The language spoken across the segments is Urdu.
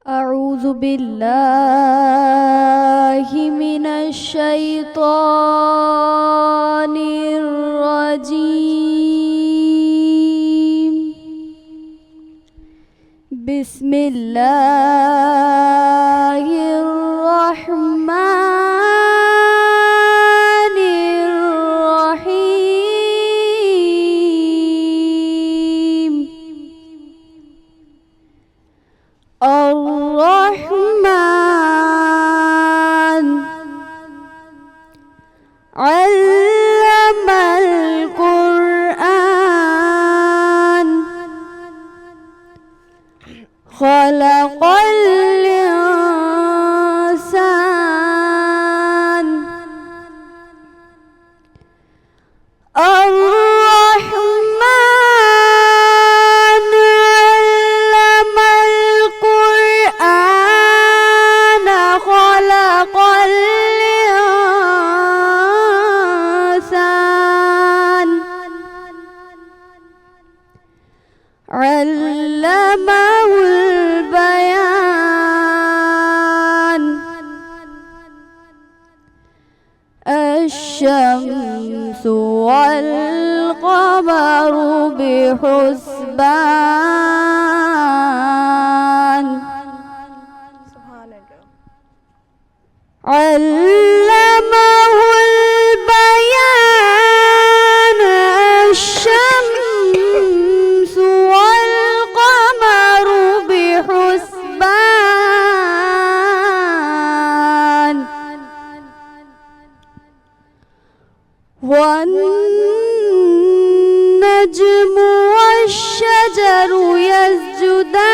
أعوذ بالله من الشيطان الرجيم. بسم الله الرحمن الرحيم. الرحمن علم القرآن خلق الإنسان. الرحمن علم القرآن خلق الإنسان علمه البيان. الشمس والقمر بحسبان علمه البيان. الشمس والقمر بحسبان والنجم والشجر يسجدان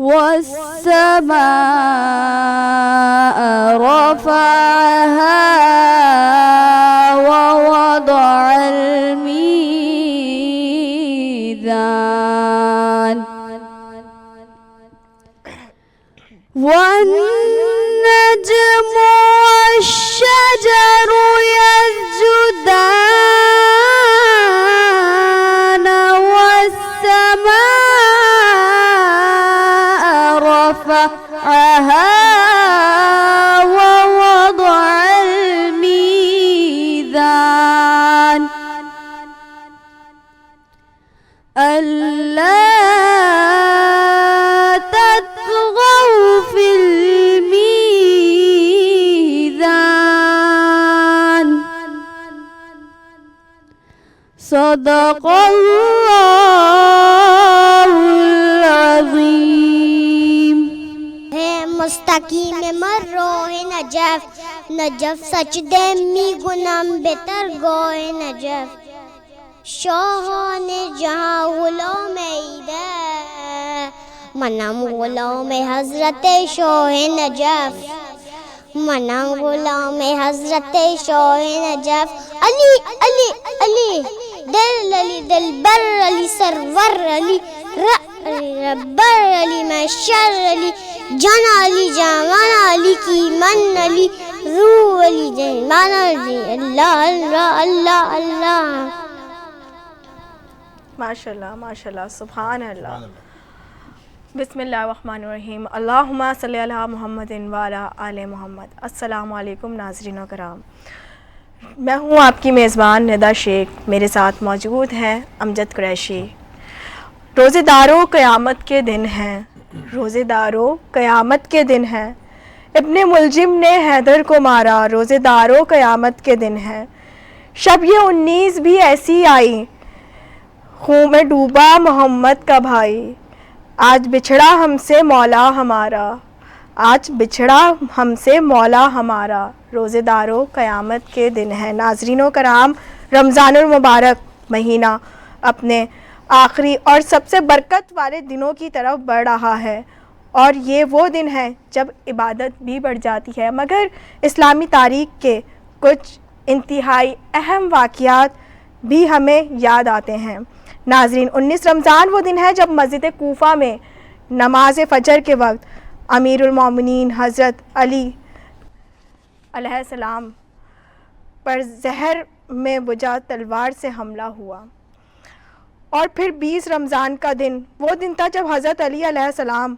والسماء رفعها ووضع الميزان والنجم والشجر يسجدان والسماء رفعها ووضع الميزان ألا تطغوا في الميزان. صدق اللہ العظیم. ہے مستقیم مروہ نجف نجف سچ دے می گنم بہتر گوئے نجف. شاہان جہاں غلام عیدہ منم غلام حضرت شاہ نجف. منم غلام حضرت شاہ نجف. علی علی علی دل علی دلبر علی سرور علی ربر علی محشر علی جان علی جامان علی کی من علی روح علی جان علی. اللہ اللہ اللہ اللہ. ماشاءاللہ ماشاءاللہ سبحان اللہ. بسم اللہ الرحمن الرحیم. اللہم صلی علی محمد وعلی آل محمد. السلام علیکم ناظرین و کرام. میں ہوں آپ کی میزبان ندا شیخ. میرے ساتھ موجود ہیں امجد قریشی. روزے داروں قیامت کے دن ہیں. روزے داروں قیامت کے دن ہیں. ابن ملجم نے حیدر کو مارا. روزے داروں قیامت کے دن ہیں. شب یہ 19 بھی ایسی آئی خون میں ڈوبا محمد کا بھائی. آج بچھڑا ہم سے مولا ہمارا. آج بچھڑا ہم سے مولا ہمارا. روزے داروں قیامت کے دن ہے. ناظرین و کرام، رمضان المبارک مہینہ اپنے آخری اور سب سے برکت والے دنوں کی طرف بڑھ رہا ہے، اور یہ وہ دن ہے جب عبادت بھی بڑھ جاتی ہے. مگر اسلامی تاریخ کے کچھ انتہائی اہم واقعات بھی ہمیں یاد آتے ہیں. ناظرین، 19 رمضان وہ دن ہے جب مسجد کوفہ میں نماز فجر کے وقت امیر المومنین حضرت علی علیہ السلام پر زہر میں بجھا تلوار سے حملہ ہوا. اور پھر 20 رمضان کا دن وہ دن تھا جب حضرت علی علیہ السلام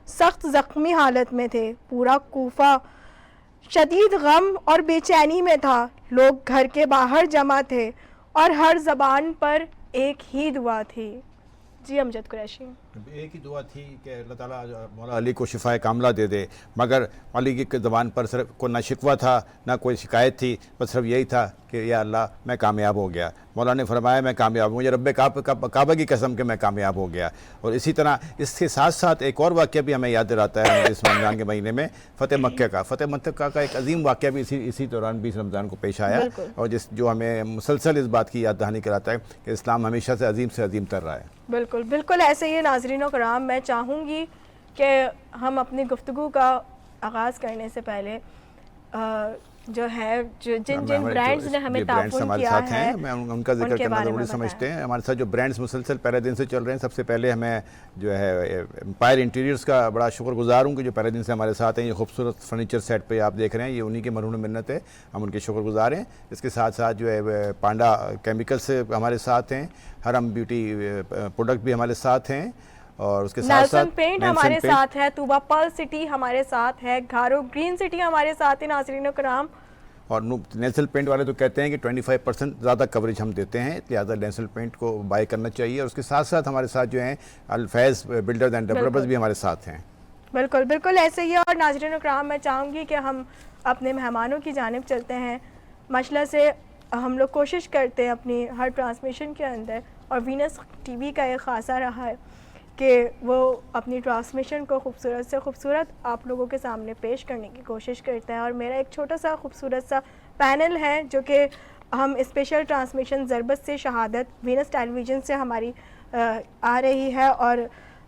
سخت زخمی حالت میں تھے. پورا کوفہ شدید غم اور بے چینی میں تھا. لوگ گھر کے باہر جمع تھے اور ہر زبان پر ایک ہی دعا تھی. جی امجد قریشی. ایک ہی دعا تھی کہ اللہ تعالیٰ مولا علی کو شفائے کاملہ دے دے، مگر علی کی زبان پر صرف کوئی نہ شکوہ تھا نہ کوئی شکایت تھی، بس صرف یہی تھا کہ یا اللہ میں کامیاب ہو گیا. مولا نے فرمایا میں کامیاب ہوں، مجھے رب کعبہ کی قسم کہ میں کامیاب ہو گیا. اور اسی طرح اس کے ساتھ ساتھ ایک اور واقعہ بھی ہمیں یاد دلاتا ہے اس رمضان کے مہینے میں، فتح مکہ کا. فتح مکہ کا ایک عظیم واقعہ بھی اسی دوران 20 رمضان کو پیش آیا، اور جو ہمیں مسلسل اس بات کی یاد دہانی کراتا ہے کہ اسلام ہمیشہ سے عظیم تر رہا ہے. بالکل بالکل ایسے ہی ناظرین و کرام. میں چاہوں گی کہ ہم اپنی گفتگو کا آغاز کرنے سے پہلے جو ہے جن برانڈز نے ہمیں تعاون کیا ہے ان کا ذکر کرنا ضروری سمجھتے ہیں. ہمارے ساتھ جو برانڈز مسلسل پہلے دن سے چل رہے ہیں، سب سے پہلے ہمیں جو ہے امپائر انٹیریئرز کا بڑا شکر گزار ہوں کہ جو پہلے دن سے ہمارے ساتھ ہیں. یہ خوبصورت فرنیچر سیٹ پہ آپ دیکھ رہے ہیں، یہ انہی کی مرہون منت ہے، ہم ان کے شکر گزار ہیں. اس کے ساتھ ساتھ جو ہے پانڈا کیمیکل سے ہمارے ساتھ ہیں، حرم بیوٹی پروڈکٹ بھی ہمارے ساتھ ہیں، اور اس کے ساتھ ساتھ نیلسن پینٹ ہمارے ساتھ ہے، طوبہ پرل سٹی ہمارے ساتھ ہے، گھارو گرین سٹی ہمارے ساتھ ہے. ناظرین و کرام، اور نیلسن پینٹ والے تو کہتے ہیں کہ 25% زیادہ کوریج ہم دیتے ہیں، لہٰذا نیلسن پینٹ کو بائی کرنا چاہیے. اور اس کے ساتھ ساتھ ہمارے ساتھ جو ہیں الفیض بلڈرز اینڈ ڈیولپرز بھی ہمارے ساتھ ہیں. بالکل بالکل ایسے ہی. اور ناظرین و کرام، میں چاہوں گی کہ ہم اپنے مہمانوں کی جانب چلتے ہیں. ماشاءاللہ سے ہم لوگ کوشش کرتے ہیں اپنی ہر ٹرانسمیشن کے اندر، اور وینس ٹی وی کا ایک خاصہ رہا ہے کہ وہ اپنی ٹرانسمیشن کو خوبصورت سے خوبصورت آپ لوگوں کے سامنے پیش کرنے کی کوشش کرتا ہے. اور میرا ایک چھوٹا سا خوبصورت سا پینل ہے جو کہ ہم اسپیشل ٹرانسمیشن ضربت سے شہادت وینس ٹیلی ویژن سے ہماری آ رہی ہے، اور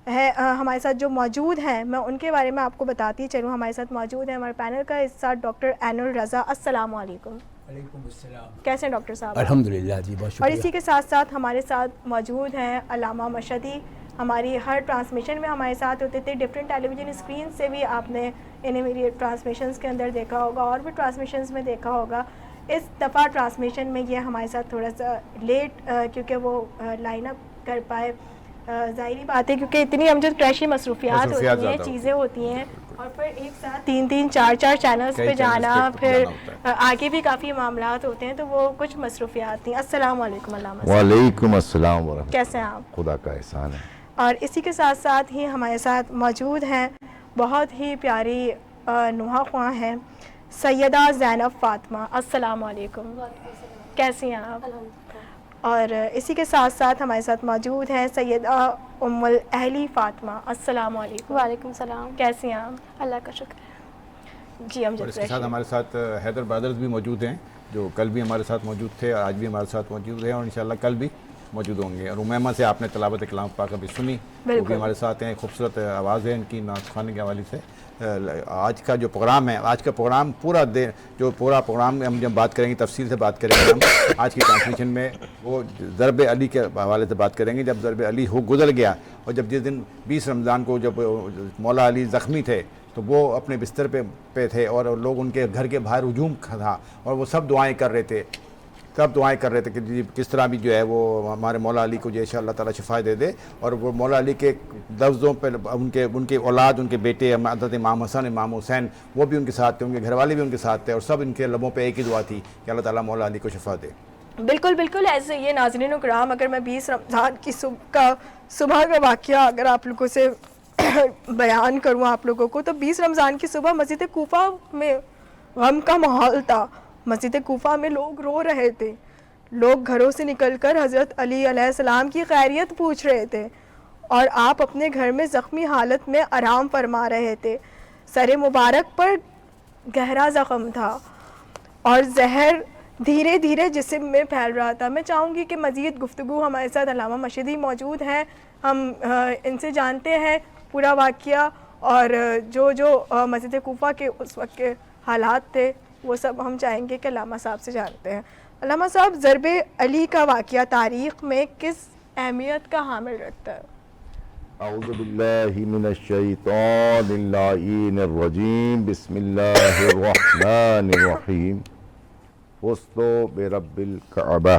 ہے ہمارے ساتھ جو موجود ہیں میں ان کے بارے میں آپ کو بتاتی چلوں. ہمارے ساتھ موجود ہیں ہمارے پینل کا حصہ ڈاکٹر عین الرضا. السلام علیکم. وعلیکم السلام. کیسے ہیں ڈاکٹر صاحب؟ الحمدللہ جی، بہت شکریہ. اور اسی کے ساتھ ساتھ ہمارے ساتھ موجود ہیں علامہ مشہدی. ہماری ہر ٹرانسمیشن میں ہمارے ساتھ ہوتے تھے. ڈفرینٹ ٹیلی ویژن اسکرین سے بھی آپ نے انہیں میری ٹرانسمیشنز کے اندر دیکھا ہوگا، اور بھی ٹرانسمیشنز میں دیکھا ہوگا. اس دفعہ ٹرانسمیشن میں یہ ہمارے ساتھ تھوڑا سا لیٹ کیونکہ وہ لائن اپ کر پائے. ظاہری بات ہے کیونکہ اتنی امجد قریشی مصروفیات ہوتی ہیں، چیزیں ہوتی ہیں، اور پھر ایک ساتھ 3 4 چینلز پہ جانا، پھر آگے بھی کافی معاملات ہوتے ہیں، تو وہ کچھ مصروفیات تھیں. السلام علیکم علامہ. وعلیکم السلام ورحمۃ. کیسے ہیں آپ؟ خدا کا احسان ہے. اور اسی کے ساتھ ساتھ ہی ہمارے ساتھ موجود ہیں بہت ہی پیاری نوحہ خواں ہیں سیدہ زینب فاطمہ. السلام علیکم. کیسی ہیں آپ؟ اور اسی کے ساتھ ساتھ ہمارے ساتھ موجود ہیں سیدہ ام الاہلی فاطمہ. السلام علیکم. وعلیکم السلام. کیسی ہیں آپ؟ اللہ کا شکر ہے. جی اور اس کے ساتھ ہمارے ساتھ حیدر برادرز بھی موجود ہیں، جو کل بھی ہمارے ساتھ موجود تھے، آج بھی ہمارے ساتھ موجود ہیں، اور انشاءاللہ کل بھی موجود ہوں گے. اور امیمہ سے آپ نے تلاوت کلام پاک ابھی سنی، وہ بھی ہمارے ساتھ ہیں. خوبصورت آواز ہے ان کی نعت خوانی کے حوالے سے. آج کا جو پروگرام ہے، آج کا پروگرام پورا دن جو پورا پروگرام ہم جب بات کریں گے، تفصیل سے بات کریں گے ہم آج کی ٹرانسمیشن میں، وہ ضرب علی کے حوالے سے بات کریں گے. جب ضرب علی گزر گیا، اور جب جس دن 20 رمضان کو جب مولا علی زخمی تھے تو وہ اپنے بستر پہ تھے، اور لوگ ان کے گھر کے باہر ہجوم تھا، اور وہ سب دعائیں کر رہے تھے کہ جی کس طرح بھی جو ہے وہ ہمارے مولا علی کو جو ہے اللہ تعالیٰ شفا دے دے. اور وہ مولا علی کے لفظوں پہ ان کے اولاد، ان کے بیٹے حضرت امام حسن، امام حسین، وہ بھی ان کے ساتھ تھے، ان کے گھر والے بھی ان کے ساتھ تھے، اور سب ان کے لبوں پہ ایک ہی دعا تھی کہ اللہ تعالیٰ مولا علی کو شفا دے. بالکل بالکل ایسے یہ ناظرین و کرام. اگر میں 20 رمضان کی صبح کا واقعہ اگر آپ لوگوں سے بیان کروں آپ لوگوں کو، تو 20 رمضان کی صبح مسجد کوفہ میں غم کا ماحول تھا. مسجد کوفہ میں لوگ رو رہے تھے، لوگ گھروں سے نکل کر حضرت علی علیہ السلام کی خیریت پوچھ رہے تھے، اور آپ اپنے گھر میں زخمی حالت میں آرام فرما رہے تھے. سر مبارک پر گہرا زخم تھا، اور زہر دھیرے دھیرے جسم میں پھیل رہا تھا. میں چاہوں گی کہ مزید گفتگو ہمارے ساتھ علامہ مشہدی موجود ہیں، ہم ان سے جانتے ہیں پورا واقعہ، اور جو مسجد کوفہ کے اس وقت کے حالات تھے وہ سب ہم چاہیں گے کہ علامہ صاحب سے جانتے ہیں. علامہ صاحب، ضرب علی کا واقعہ تاریخ میں کس اہمیت کا حامل رکھتا ہے؟ اعوذ باللہ من الشیطان اللعین الرجیم. بسم اللہ الرحمن الرحیم. فزت برب الکعبہ.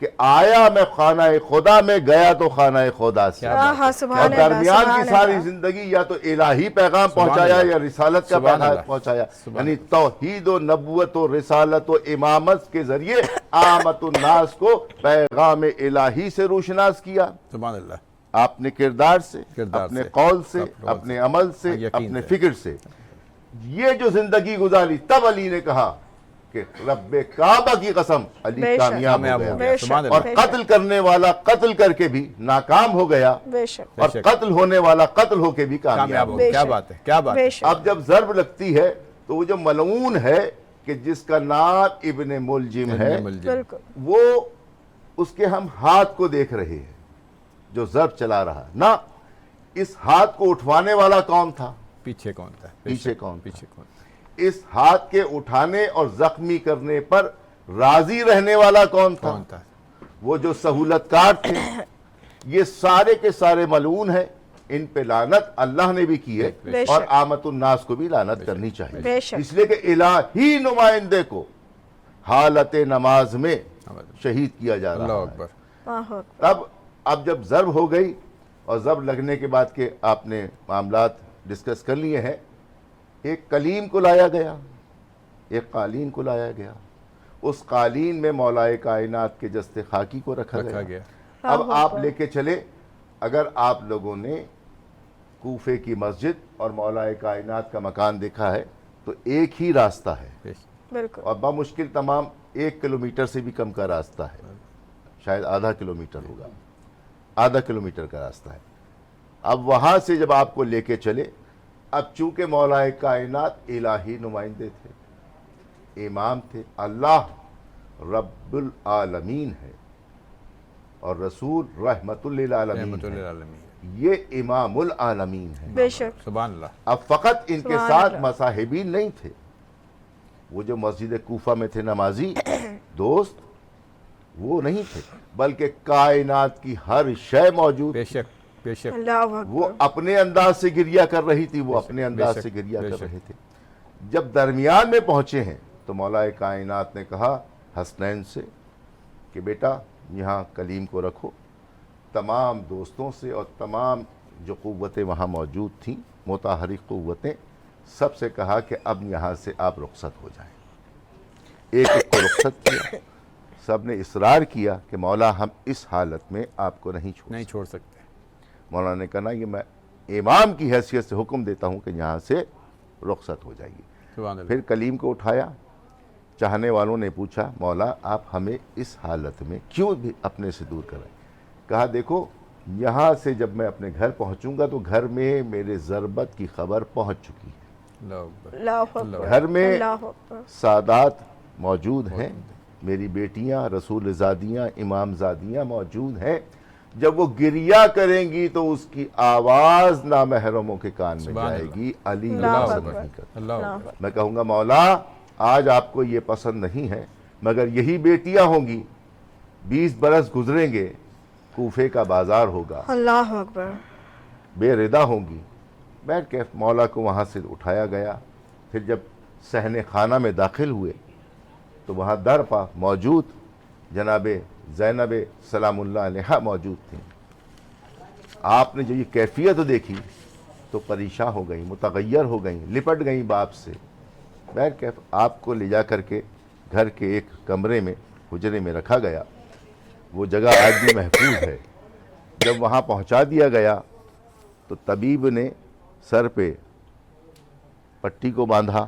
کہ آیا میں خانہ خدا میں، گیا تو خانہ خدا سے، ہاں اور سبحان اللہ درمیان سبحان کی ساری اللہ زندگی یا تو الہی پیغام پہنچایا اللہ، یا رسالت کا سبحان پیغام اللہ، پہنچایا، سبحان یعنی توحید و نبوت و رسالت و امامت کے ذریعے عامت الناس کو پیغام الہی سے روشناس کیا. سبحان اللہ. آپ نے کردار سے، کردار اپنے سے، قول سے، قول اپنے عمل سے، یقین اپنے سے. فکر سے یہ جو زندگی گزاری، تب علی نے کہا کہ رب کعبہ کی قسم علی بے شک، کامیاب کامیاب ہو ہو گیا. گیا. بے سبحان شک، اللہ. اور بے قتل کرنے والا قتل کر کے بھی ناکام ہو گیا، بے شک اور شک. قتل ہونے والا قتل ہو کے بھی کامیاب کامیاب ہو ہو گیا. بے کیا شک. بات ہے، کیا بات ہے. بے شک اب جب ضرب لگتی ہے تو وہ جو ملعون ہے کہ جس کا نام ابن ملجم ہے، بالکل وہ اس کے ہم ہاتھ کو دیکھ رہے ہیں جو ضرب چلا رہا. نہ اس ہاتھ کو اٹھوانے والا کون تھا، پیچھے کون تھا، پیچھے کون تھا؟ پیچھے کون تھا. اس ہاتھ کے اٹھانے اور زخمی کرنے پر راضی رہنے والا کون تھا؟ کون تھا. وہ جو سہولت کار تھے. یہ سارے کے سارے ملعون ہیں، ان پہ لعنت اللہ نے بھی کی ہے بے اور شک. عامت الناس کو بھی لعنت کرنی چاہیے، بے شک. اس لیے کہ الہی نمائندے کو حالت نماز میں شہید کیا جا اللہ رہا ہے. اکبر. اللہ اکبر. تب اب جب ضرب ہو گئی اور ضرب لگنے کے بعد کے آپ نے معاملات ڈسکس کر لیے ہیں، ایک کلیم کو لایا گیا، ایک قالین کو لایا گیا. اس قالین میں مولا کائنات کے جسد خاکی کو رکھا رکھا گیا. گیا. اب آپ لے کے چلے، اگر آپ لوگوں نے کوفے کی مسجد اور مولا کائنات کا مکان دیکھا ہے تو ایک ہی راستہ ہے، بالکل اور بمشکل تمام 1 کلومیٹر سے بھی کم کا راستہ ہے، شاید آدھا کلومیٹر ہوگا، آدھا کلومیٹر کا راستہ ہے. اب وہاں سے جب آپ کو لے کے چلے، اب چونکہ مولا کائنات الہی نمائندے تھے، امام تھے، اللہ رب العالمین ہے اور رسول رحمت للعالمین رحمت ہے، للعالمین. یہ امام العالمین ہے. بے شک سبحان اللہ. اب فقط ان کے سبحان ساتھ اللہ. مصاحبین نہیں تھے، وہ جو مسجد کوفہ میں تھے نمازی دوست، وہ نہیں تھے، بلکہ کائنات کی ہر شے موجود. بے شک بے شک. اللہ وہ اکبر. اپنے انداز سے گریا کر رہی تھی، وہ بے شک، اپنے بے انداز شک، سے گریا بے کر شک. رہے تھے. جب درمیان میں پہنچے ہیں تو مولا کائنات نے کہا حسنین سے کہ بیٹا یہاں کلیم کو رکھو. تمام دوستوں سے اور تمام جو قوتیں وہاں موجود تھیں، متحرک قوتیں، سب سے کہا کہ اب یہاں سے آپ رخصت ہو جائیں. ایک ایک کو رخصت کیا. سب نے اصرار کیا کہ مولا ہم اس حالت میں آپ کو نہیں چھوڑ نہیں چھوڑ سکتے. مولانا نے کہا یہ میں امام کی حیثیت سے حکم دیتا ہوں کہ یہاں سے رخصت ہو جائیے. سبحان اللہ. پھر کلیم کو اٹھایا. چاہنے والوں نے پوچھا مولا آپ ہمیں اس حالت میں کیوں بھی اپنے سے دور کرائیں؟ کہا دیکھو یہاں سے جب میں اپنے گھر پہنچوں گا تو گھر میں میرے ضربت کی خبر پہنچ چکی ہے. اللہ اکبر. اللہ اکبر. گھر میں اللہ اکبر. سادات موجود ہیں، میری بیٹیاں رسول زادیاں امام زادیاں موجود ہیں. جب وہ گریا کریں گی تو اس کی آواز نامحرموں کے کان میں سبحان جائے اللہ. گی. علی اللہ پسند اکبر. نہیں کرتا. اللہ اکبر. میں کہوں گا مولا آج آپ کو یہ پسند نہیں ہے، مگر یہی بیٹیاں ہوں گی، 20 برس گزریں گے، کوفے کا بازار ہوگا، اللہ اکبر. بے ردا ہوں گی. بیٹھ کے مولا کو وہاں سے اٹھایا گیا. پھر جب صحن خانہ میں داخل ہوئے تو وہاں در پا موجود جناب زینب سلام اللہ علیہا موجود تھیں. آپ نے جو یہ کیفیت دیکھی تو پریشان ہو گئیں، متغیر ہو گئیں، لپٹ گئیں باپ سے. بیٹھ کے آپ کو لے جا کر کے گھر کے ایک کمرے میں حجرے میں رکھا گیا. وہ جگہ آج بھی محفوظ ہے. جب وہاں پہنچا دیا گیا تو طبیب نے سر پہ پٹی کو باندھا،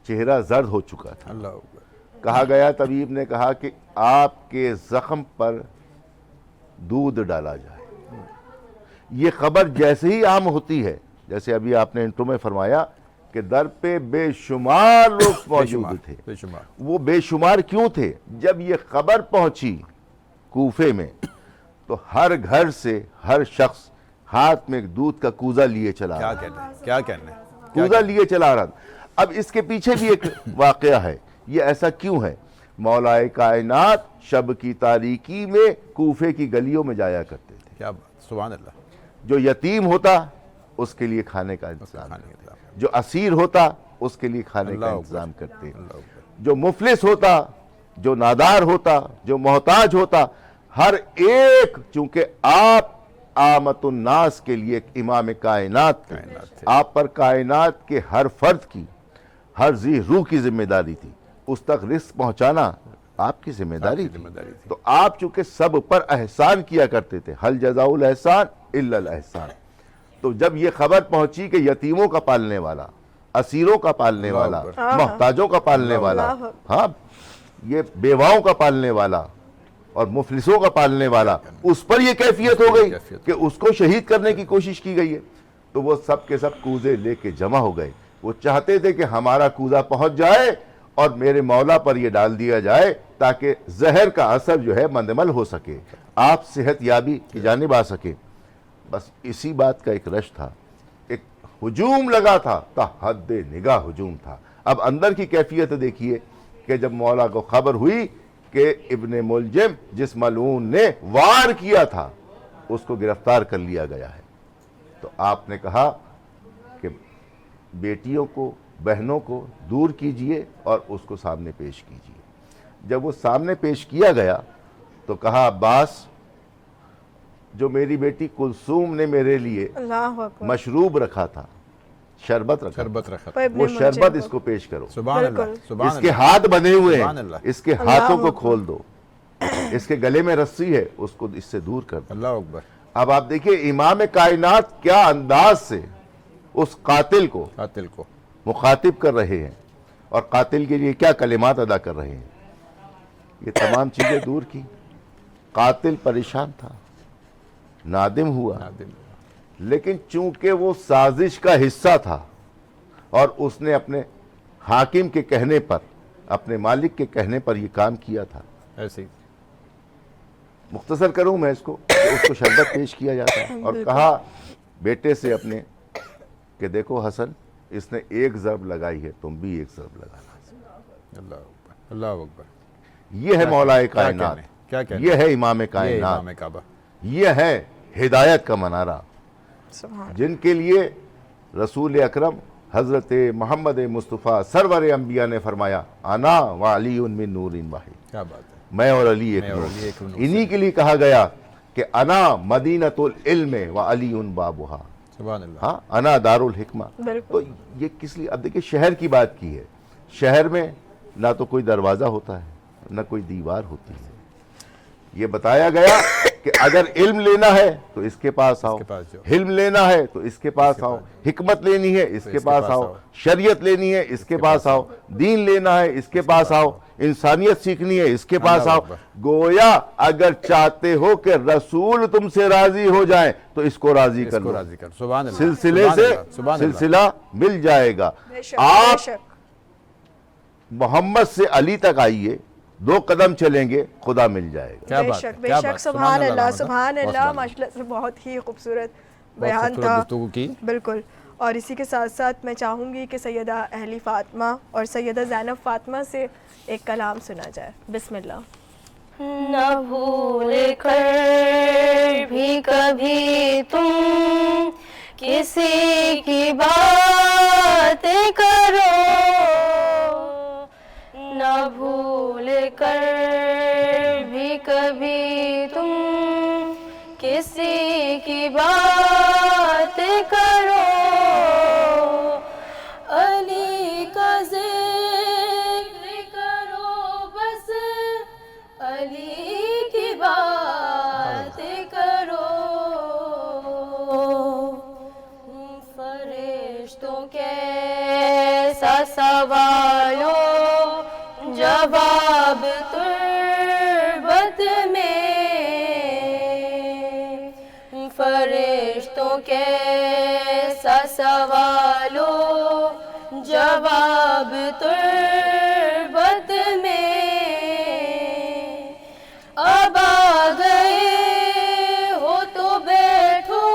چہرہ زرد ہو چکا تھا. اللہ اکبر. کہا گیا طبیب نے کہا کہ آپ کے زخم پر دودھ ڈالا جائے. یہ خبر جیسے ہی عام ہوتی ہے، جیسے ابھی آپ نے انٹرو میں فرمایا کہ در پہ بے شمار لوگ موجود تھے. بے شمار. وہ بے شمار کیوں تھے؟ جب یہ خبر پہنچی کوفے میں تو ہر گھر سے ہر شخص ہاتھ میں ایک دودھ کا کوزہ لیے چلا کیا رہا، کہنا ہے، کیا کہنا ہے. کوزہ لیے چلا رہا. اب اس کے پیچھے بھی ایک واقعہ ہے. یہ ایسا کیوں ہے؟ مولا کائنات شب کی تاریکی میں کوفے کی گلیوں میں جایا کرتے تھے. کیا بات. سبحان اللہ. جو یتیم ہوتا اس کے لیے کھانے کا انتظام کھانے کرتے، کا انتظام. جو اسیر ہوتا اس کے لیے کھانے کا اللہ انتظام اکبر. کرتے، اللہ اکبر. جو مفلس ہوتا جو نادار ہوتا, جو محتاج ہوتا, ہر ایک, چونکہ آپ آمت الناس کے لیے ایک امام کائنات تھے, آپ پر کائنات کے ہر فرد کی, ہر ذی روح کی ذمہ داری تھی, اس تک رزق پہنچانا آپ کی ذمہ داری تھی. تو آپ چونکہ سب پر احسان کیا کرتے تھے, حل جزاء الاحسان الا الاحسان. تو جب یہ خبر پہنچی کہ یتیموں کا پالنے والا, اسیروں کا پالنے والا, محتاجوں کا پالنے والا, ہاں یہ بیواؤں کا پالنے والا اور مفلسوں کا پالنے والا, اس پر یہ کیفیت ہو گئی کہ اس کو شہید کرنے کی کوشش کی گئی ہے, تو وہ سب کے سب کوزے لے کے جمع ہو گئے. وہ چاہتے تھے کہ ہمارا کوزہ پہنچ جائے اور میرے مولا پر یہ ڈال دیا جائے تاکہ زہر کا اثر جو ہے مندمل ہو سکے, آپ صحت یابی کی جانب آ سکے. بس اسی بات کا ایک رش تھا, ایک ہجوم لگا تھا, تا حد نگاہ ہجوم تھا. اب اندر کی کیفیت دیکھیے کہ جب مولا کو خبر ہوئی کہ ابن ملجم جس ملعون نے وار کیا تھا اس کو گرفتار کر لیا گیا ہے, تو آپ نے کہا کہ بیٹیوں کو, بہنوں کو دور کیجئے اور اس کو سامنے پیش کیجئے. جب وہ سامنے پیش کیا گیا تو کہا, عباس, جو میری بیٹی کلثوم نے میرے لیے اللہ اکبر مشروب رکھا تھا, شربت رکھا, وہ شربت اس کو پیش کرو. سبحان اللہ, اس کے ہاتھ بندھے ہوئے سبحان ہیں, اللہ. اس کے ہاتھوں کو کھول دو, اس کے گلے میں رسی ہے, اس کو اس سے دور کر دو. اللہ اکبر. اب آپ دیکھیں امام کائنات کیا انداز سے اس قاتل کو مخاطب کر رہے ہیں اور قاتل کے لیے کیا کلمات ادا کر رہے ہیں. یہ تمام چیزیں دور کی. قاتل پریشان تھا, نادم ہوا, لیکن چونکہ وہ سازش کا حصہ تھا اور اس نے اپنے حاکم کے کہنے پر, اپنے مالک کے کہنے پر یہ کام کیا تھا. ایسے ہی مختصر کروں میں اس کو, اس کو شربت پیش کیا جاتا ہے اور کہا بیٹے سے اپنے کہ دیکھو حسن, اس نے ایک ضرب لگائی ہے, تم بھی ایک ضرب لگانا. اللہ اکبر, اللہ اکبر. یہ ہے مولا کائنات, یہ ہے امام کائنات, یہ ہے ہدایت کا منارہ, جن کے لیے رسول اکرم حضرت محمد مصطفیٰ سرور انبیاء نے فرمایا, انا و علی من نور واحد. کیا بات ہے, میں اور علی ایک نور. انہی کے لیے کہا گیا کہ انا مدینۃ العلم و علی بابھا. سبحان اللہ. ہاں, انا دار الحکمہ. تو یہ کس لیے, اب دیکھیں شہر کی بات کی ہے, شہر میں نہ تو کوئی دروازہ ہوتا ہے نہ کوئی دیوار ہوتی ہے. یہ بتایا گیا کہ اگر علم لینا ہے تو اس کے پاس آؤ, حلم لینا ہے تو اس کے پاس آؤ, حکمت لینی ہے اس کے پاس آؤ, شریعت لینی ہے اس کے پاس آؤ, دین لینا ہے اس کے پاس آؤ, انسانیت سیکھنی ہے اس کے پاس آؤ. گویا اگر چاہتے ہو کہ رسول تم سے راضی ہو جائیں تو اس کو راضی کر لو, سلسلے سے سلسلہ مل جائے گا. آپ محمد سے علی تک آئیے, 2 قدم چلیں گے خدا مل جائے گا. بے شک, بے شک. سبحان اللہ, سبحان اللہ. ماشاءاللہ سے بہت ہی خوبصورت بیان تھا. بالکل. اور اسی کے ساتھ ساتھ میں چاہوں گی کہ سیدہ اہلی فاطمہ اور سیدہ زینب فاطمہ سے ایک کلام سنا جائے. بسم اللہ. نہ بھول کر بھی کبھی تم کسی کی بات کرو, نہ بھول کر بھی کبھی تم کسی کی بات کرو, علی کا ذکر کرو, بس علی کی بات کرو. فرشتوں کیسا سوالو جواب تربت میں, فرشتوں کیسا سوالو جواب تربت میں. اب آ گئے ہو تو بیٹھو,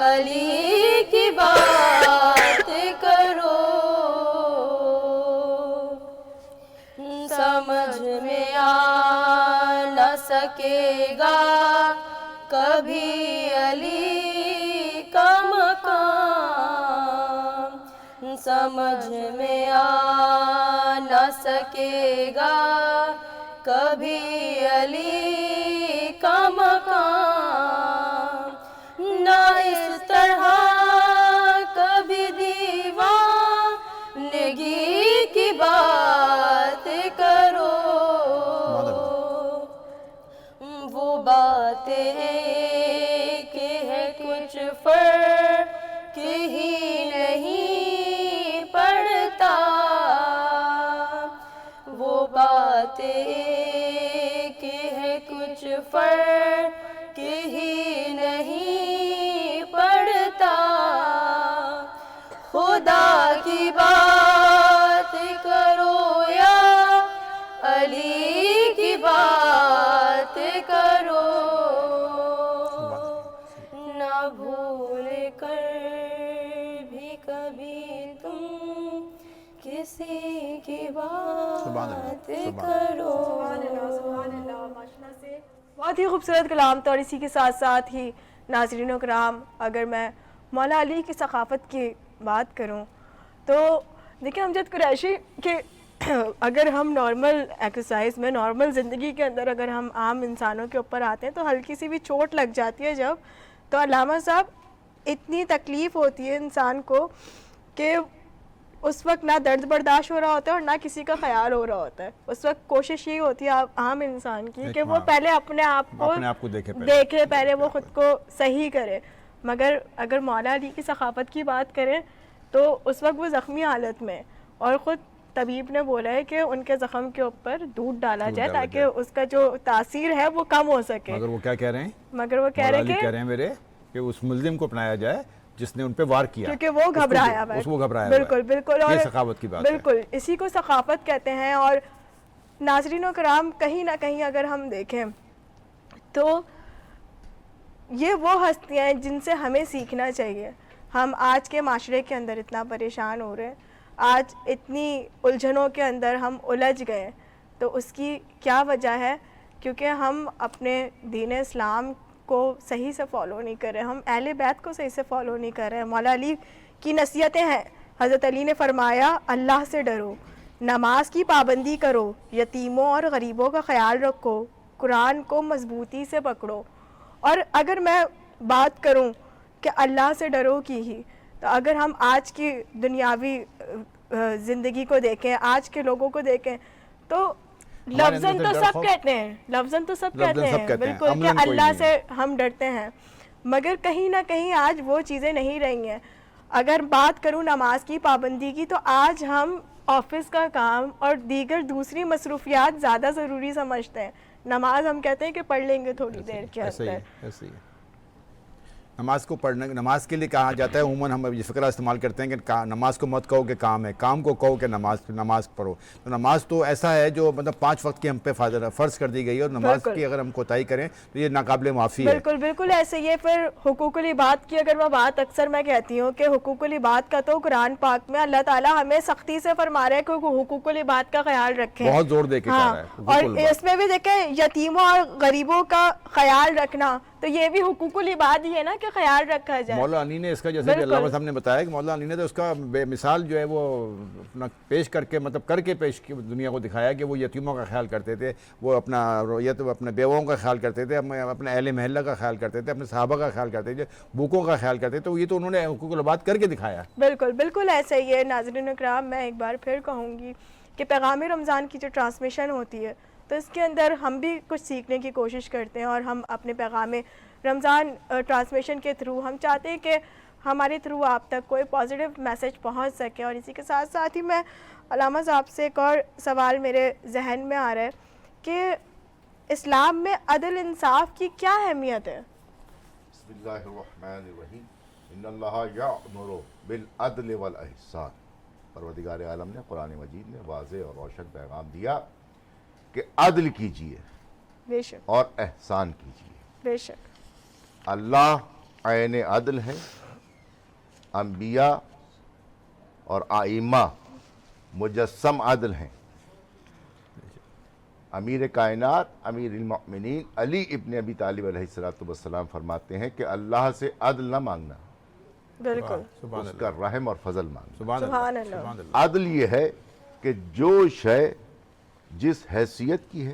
علی کی بات کرو. سمجھ میں آ نہ سکے گا کبھی علی کا مقام, سمجھ میں آ نہ سکے گا کبھی علی کا مقام نہ اس طرح کبھی دیوانگی کی بات کرو وہ باتیں کہ ہے کچھ فرق ہی نہیں پڑتا وہ باتیں کہ ہے کچھ فرق ہی نہیں پڑتا خدا کی بات کرو یا علی کی بات کرو نہ بھول کر بھی کبھی تم کسی کی بات کرو. بہت ہی خوبصورت کلام تھا. اور اسی کے ساتھ ساتھ ہی ناظرین و کرام اگر میں مولا علی کی ثقافت کی بات کروں تو دیکھیں امجد قریشی کہ اگر ہم نارمل ایکسرسائز میں نارمل زندگی کے اندر اگر ہم عام انسانوں کے اوپر آتے ہیں تو ہلکی سی بھی چوٹ لگ جاتی ہے جب تو علامہ صاحب اتنی تکلیف ہوتی ہے انسان کو کہ اس وقت نہ درد برداشت ہو رہا ہوتا ہے اور نہ کسی کا خیال ہو رہا ہوتا ہے. اس وقت کوشش یہ ہوتی ہے عام انسان کی کہ وہ پہلے اپنے آپ کو دیکھے پہلے وہ خود کو صحیح کرے. مگر اگر مولا علی کی ثقافت کی بات کریں تو اس وقت وہ زخمی حالت میں اور خود طبیب نے بولا ہے کہ ان کے زخم کے اوپر دودھ ڈالا جائے تاکہ اس کا جو تاثیر ہے وہ کم ہو سکے. مگر وہ کیا کہہ رہے ہیں؟ مگر وہ کہہ رہے ہیں میرے کہ اس ملزم کو اپنایا جائے جس نے ان پہ وار کیا کیونکہ وہ گھبرایا ہوا ہے. بالکل بالکل یہ ثقافت کی بات ہے. بالکل اسی کو ثقافت کہتے ہیں. اور ناظرین و کرام کہیں نہ کہیں اگر ہم دیکھیں تو یہ وہ ہستیاں ہیں جن سے ہمیں سیکھنا چاہیے. ہم آج کے معاشرے کے اندر اتنا پریشان ہو رہے ہیں, آج اتنی الجھنوں کے اندر ہم الجھ گئے, تو اس کی کیا وجہ ہے؟ کیونکہ ہم اپنے دین اسلام کو صحیح سے فالو نہیں کر رہے, ہم اہل بیت کو صحیح سے فالو نہیں کر رہے. مولا علی کی نصیحتیں ہیں. حضرت علی نے فرمایا اللہ سے ڈرو, نماز کی پابندی کرو, یتیموں اور غریبوں کا خیال رکھو, قرآن کو مضبوطی سے پکڑو. اور اگر میں بات کروں کہ اللہ سے ڈرو کی ہی, تو اگر ہم آج کی دنیاوی زندگی کو دیکھیں, آج کے لوگوں کو دیکھیں, تو لفظاً تو سب کہتے ہیں, بالکل کہ اللہ سے ہم ڈرتے ہیں, مگر کہیں نہ کہیں آج وہ چیزیں نہیں رہی ہیں. اگر بات کروں نماز کی پابندی کی, تو آج ہم آفس کا کام اور دیگر دوسری مصروفیات زیادہ ضروری سمجھتے ہیں. نماز ہم کہتے ہیں کہ پڑھ لیں گے تھوڑی دیر کے اندر. نماز کو پڑھنے, نماز کے لیے کہا جاتا ہے عموماً ہم یہ فقرہ استعمال کرتے ہیں کہ نماز کو مت کہو کہ کام ہے, کام کو کہو کہ نماز پڑھو. تو نماز تو ایسا ہے جو مطلب 5 وقت کی ہم پہ فرض کر دی گئی ہے, اور نماز کی اگر ہم کوتاہی کریں تو یہ ناقابل معافی ہے. بالکل بالکل ایسے. یہ پھر حقوق العباد کی اگر میں بات اکثر میں کہتی ہوں کہ حقوق العباد کا تو قرآن پاک میں اللہ تعالیٰ ہمیں سختی سے فرما رہا ہے کہ حقوق العباد کا خیال رکھیں, بہت زور دے کے کہہ رہا ہے. اور اس میں بھی دیکھیں یتیموں اور غریبوں کا خیال رکھنا, تو یہ بھی حقوق العباد ہی ہے نا کہ خیال رکھا جائے. مولا علی نے اس کا, جیسے کہ علامہ صاحب نے بتایا کہ مولا علی نے تو اس کا بے مثال جو ہے وہ اپنا پیش کر کے مطلب کر کے پیش دنیا کو دکھایا کہ وہ یتیموں کا خیال کرتے تھے, وہ اپنا اپنے بیووں کا خیال کرتے تھے, اپنے اہل محلہ کا خیال کرتے تھے, اپنے صحابہ کا خیال کرتے تھے, بھوکوں کا خیال کرتے تھے. تو یہ تو انہوں نے حقوق العباد کر کے دکھایا. بالکل بالکل ایسا ہی ہے. ناظرین اکرام میں ایک بار پھر کہوں گی کہ پیغام رمضان کی جو ٹرانسمیشن ہوتی ہے تو اس کے اندر ہم بھی کچھ سیکھنے کی کوشش کرتے ہیں, اور ہم اپنے پیغام رمضان ٹرانسمیشن کے تھرو ہم چاہتے ہیں کہ ہمارے تھرو آپ تک کوئی پازیٹیو میسج پہنچ سکے. اور اسی کے ساتھ ساتھ ہی میں علامہ صاحب سے ایک اور سوال میرے ذہن میں آ رہا ہے کہ اسلام میں عدل انصاف کی کیا اہمیت ہے؟ بسم اللہ الرحمن الرحیم. ان اللہ یأمر بالعدل والاحسان. پروردگار عالم نے قرآن مجید میں واضح اور روشن پیغام دیا کہ عدل کیجیے بے شک اور احسان کیجیے. بے شک اللہ عین عدل ہے, انبیاء اور ائمہ مجسم عدل ہیں. امیر کائنات امیر المؤمنین علی ابن ابی طالب علیہ السلام فرماتے ہیں کہ اللہ سے عدل نہ مانگنا, بالکل اس کا رحم اور فضل مانگنا. سبحان اللہ. عدل یہ ہے کہ جو شے جس حیثیت کی ہے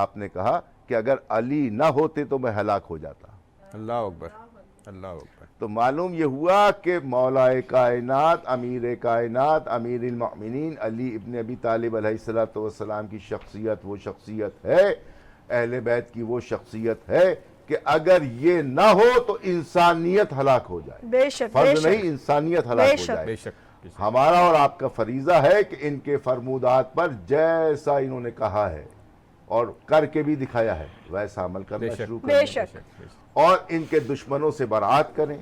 آپ نے کہا کہ اگر علی نہ ہوتے تو میں ہلاک ہو جاتا. اللہ اکبر، اللہ اکبر. تو معلوم یہ ہوا کہ مولا کائنات، امیر کائنات، امیر المؤمنین علی ابن ابی طالب علیہ السلام کی شخصیت وہ شخصیت ہے، اہل بیت کی وہ شخصیت ہے کہ اگر یہ نہ ہو تو انسانیت ہلاک ہو جائے. بے شک، بے فرض شک، نہیں، انسانیت ہلاک ہو بے جائے. بے شک. ہمارا اور آپ کا فریضہ ہے کہ ان کے فرمودات پر جیسا انہوں نے کہا ہے اور کر کے بھی دکھایا ہے ویسا عمل کرنا بے شک، شروع بے کریں شک. اور ان کے دشمنوں سے برات کریں،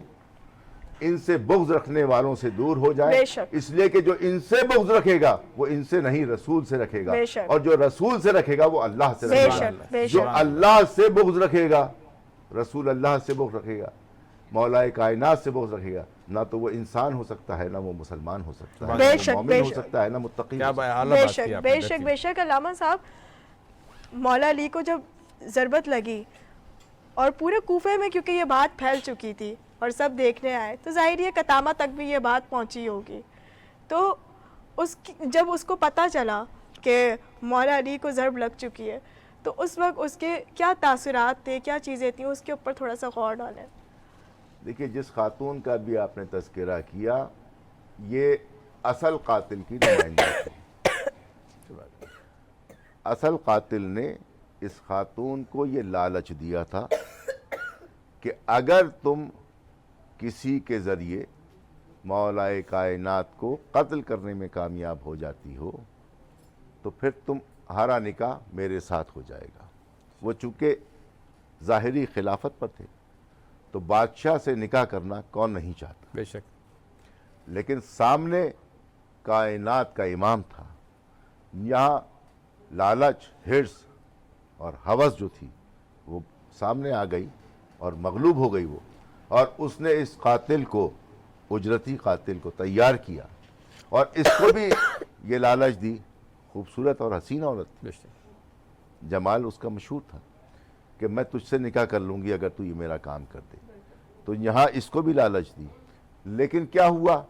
ان سے بغض رکھنے والوں سے دور ہو جائیں. بے شک. اس لیے کہ جو ان سے بغض رکھے گا وہ ان سے نہیں رسول سے رکھے گا، بے شک. اور جو رسول سے رکھے گا وہ اللہ سے بے رکھے شک، گا. بے جو شک. اللہ سے بغض رکھے گا، رسول اللہ سے بغض رکھے گا، مولا کائنات سے بغض رکھے گا، نہ تو وہ انسان ہو سکتا ہے، نہ وہ مسلمان ہو سکتا ہے، بے نہ وہ شک، مومن بے ہو شک. سکتا ہے، نہ متقی کیا ہو سکتا ہے. اعلیٰ بے بات کی شک، آپ نے، بے شک، بے شک. علامہ صاحب، مولا علی کو جب ضربت لگی اور پورے کوفے میں کیونکہ یہ بات پھیل چکی تھی اور سب دیکھنے آئے تو ظاہر یہ قتامہ تک بھی یہ بات پہنچی ہوگی. تو جب اس کو پتہ چلا کہ مولا علی کو ضرب لگ چکی ہے تو اس وقت اس کے کیا تاثرات تھے، کیا چیزیں تھیں، اس کے اوپر تھوڑا سا غور ڈالیں. دیکھیے، جس خاتون کا بھی آپ نے تذکرہ کیا یہ اصل قاتل کی نمائندہ تھی. اصل قاتل نے اس خاتون کو یہ لالچ دیا تھا کہ اگر تم کسی کے ذریعے مولا کائنات کو قتل کرنے میں کامیاب ہو جاتی ہو تو پھر تمہارا نکاح میرے ساتھ ہو جائے گا. وہ چونکہ ظاہری خلافت پر تھے تو بادشاہ سے نکاح کرنا کون نہیں چاہتا، بے شک. لیکن سامنے کائنات کا امام تھا. یہاں لالچ، حرص اور ہوس جو تھی وہ سامنے آ گئی اور مغلوب ہو گئی وہ، اور اس نے اس قاتل کو، اجرتی قاتل کو تیار کیا اور اس کو بھی یہ لالچ دی. خوبصورت اور حسین عورت، بے شک. جمال اس کا مشہور تھا کہ میں تجھ سے نکاح کر لوں گی اگر تو یہ میرا کام کر دے. تو یہاں اس کو بھی لالچ دی. لیکن کیا ہوا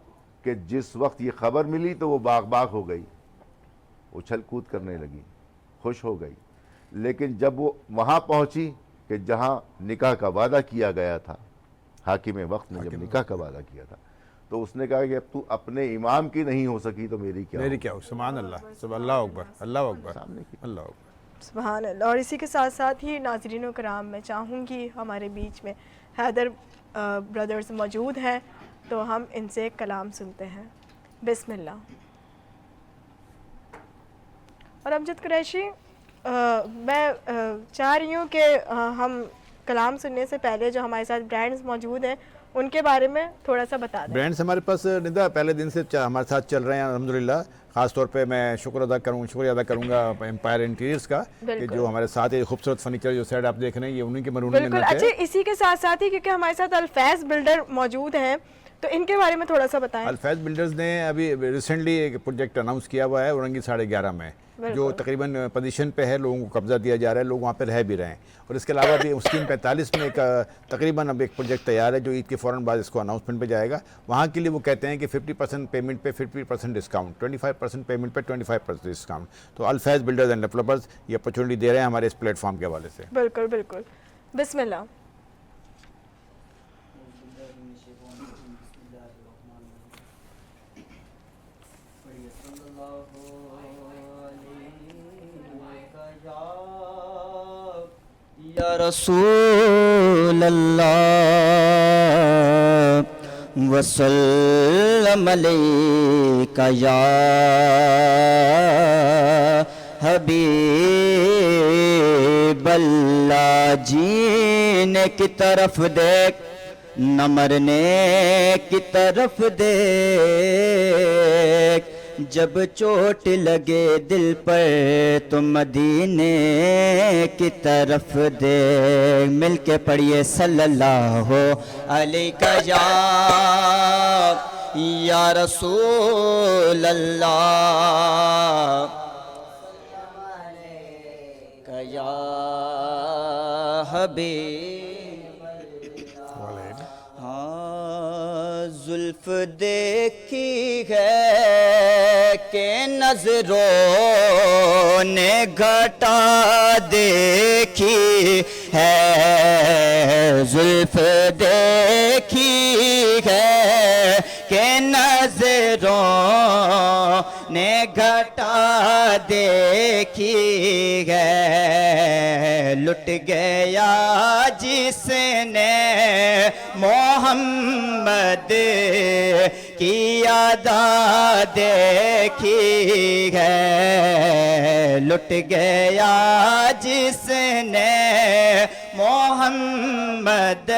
کہ جس وقت یہ خبر ملی تو وہ باغ باغ ہو گئی، اچھل کود کرنے لگی، خوش ہو گئی. لیکن جب وہ وہاں پہنچی کہ جہاں نکاح کا وعدہ کیا گیا تھا، حاکم وقت نے جب نکاح کا وعدہ کیا تھا تو اس نے کہا کہ اب تو اپنے امام کی نہیں ہو سکی تو میری کیا میری ہو؟ کیا ہو. سبحان اللہ، اللہ اکبر، اللہ اکبر، سامنے کی. اللہ اکبر. سبحان اللہ. اور اسی کے ساتھ ساتھ ہی ناظرین و کرام، میں چاہوں گی ہمارے بیچ میں حیدر برادرز موجود ہیں تو ہم ان سے ایک کلام سنتے ہیں. بسم اللہ. اور امجد قریشی، میں چاہ رہی ہوں کہ ہم کلام سننے سے پہلے جو ہمارے ساتھ برانڈز موجود ہیں ان کے بارے میں تھوڑا سا بتا دیں. برانڈس ہمارے پاس ندا پہلے دن سے ہمارے ساتھ چل رہے ہیں الحمدللہ. خاص طور پہ میں شکریہ ادا کروں گا امپائر انٹیریئرز کا کہ جو ہمارے ساتھ یہ خوبصورت فرنیچر جو سیٹ آپ دیکھ رہے ہیں یہ انہیں کے مرہون بالکل. منت ہے. اچھا، اسی کے ساتھ ساتھ ہی کیونکہ ہمارے ساتھ الفیض بلڈر موجود ہیں تو ان کے بارے میں تھوڑا سا بتائیں. الفیض بلڈرز نے ابھی ریسنٹلی ایک پروجیکٹ اناؤنس کیا ہوا ہے اورنگی 11.5 میں، جو تقریباً پوزیشن پہ ہے، لوگوں کو قبضہ دیا جا رہا ہے، لوگ وہاں پہ رہ بھی رہے ہیں. اور اس کے علاوہ بھی اسکیم 45 میں ایک تقریباً اب ایک پروجیکٹ تیار ہے جو عید کے فوراً بعد اس کو اناؤنسمنٹ پہ جائے گا. وہاں کے لیے وہ کہتے ہیں کہ 50% پیمنٹ پہ 50% ڈسکاؤنٹ، 25% پیمنٹ پہ 25% ڈسکاؤنٹ. تو الفیض بلڈرز اینڈ ڈیولپرز یہ اپرچونیٹی دے رہے ہیں ہمارے اس پلیٹ فارم کے حوالے سے. بالکل بالکل. بسم اللہ. یا رسول اللہ وسلم علیکہ یا حبیب اللہ. جینے کی طرف دیکھ نہ مرنے کی طرف دیکھ، جب چوٹ لگے دل پر تو مدینے کی طرف دیکھ. مل کے پڑھیے صلی اللہ علیہ یا رسول اللہ یا حبیب. ہاں زلف دیکھی ہے کہ نظروں نے گھٹا دیکھی ہے، زلف دیکھی ہے کہ نظروں نے گھٹا دیکھی ہے، لٹ گیا جس نے محمد کی ادا دیکھی ہے، لٹ گیا جس نے محمد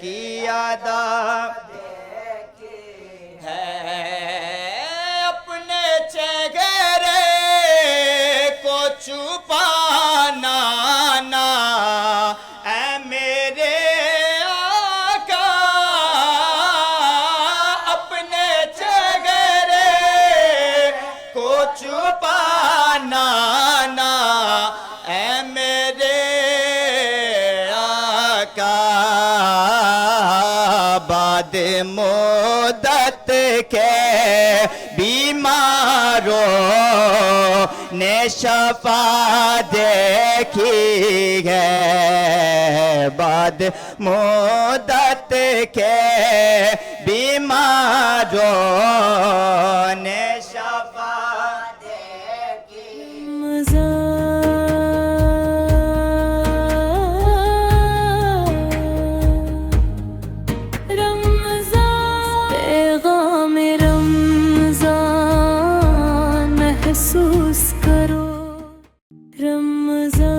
کی ادا دیکھی ہے، اپنے چہرے کو چھپانا نہ اے میرے آقا، اپنے چہرے کو چھپانا نہ اے میرے آقا، بعد مدت کے بیماروں نے شفا دیکھی ہے، بعد مدت کے بیماروں نے شفا دیکھی۔ پیغام رمضان محسوس کرو، رمضان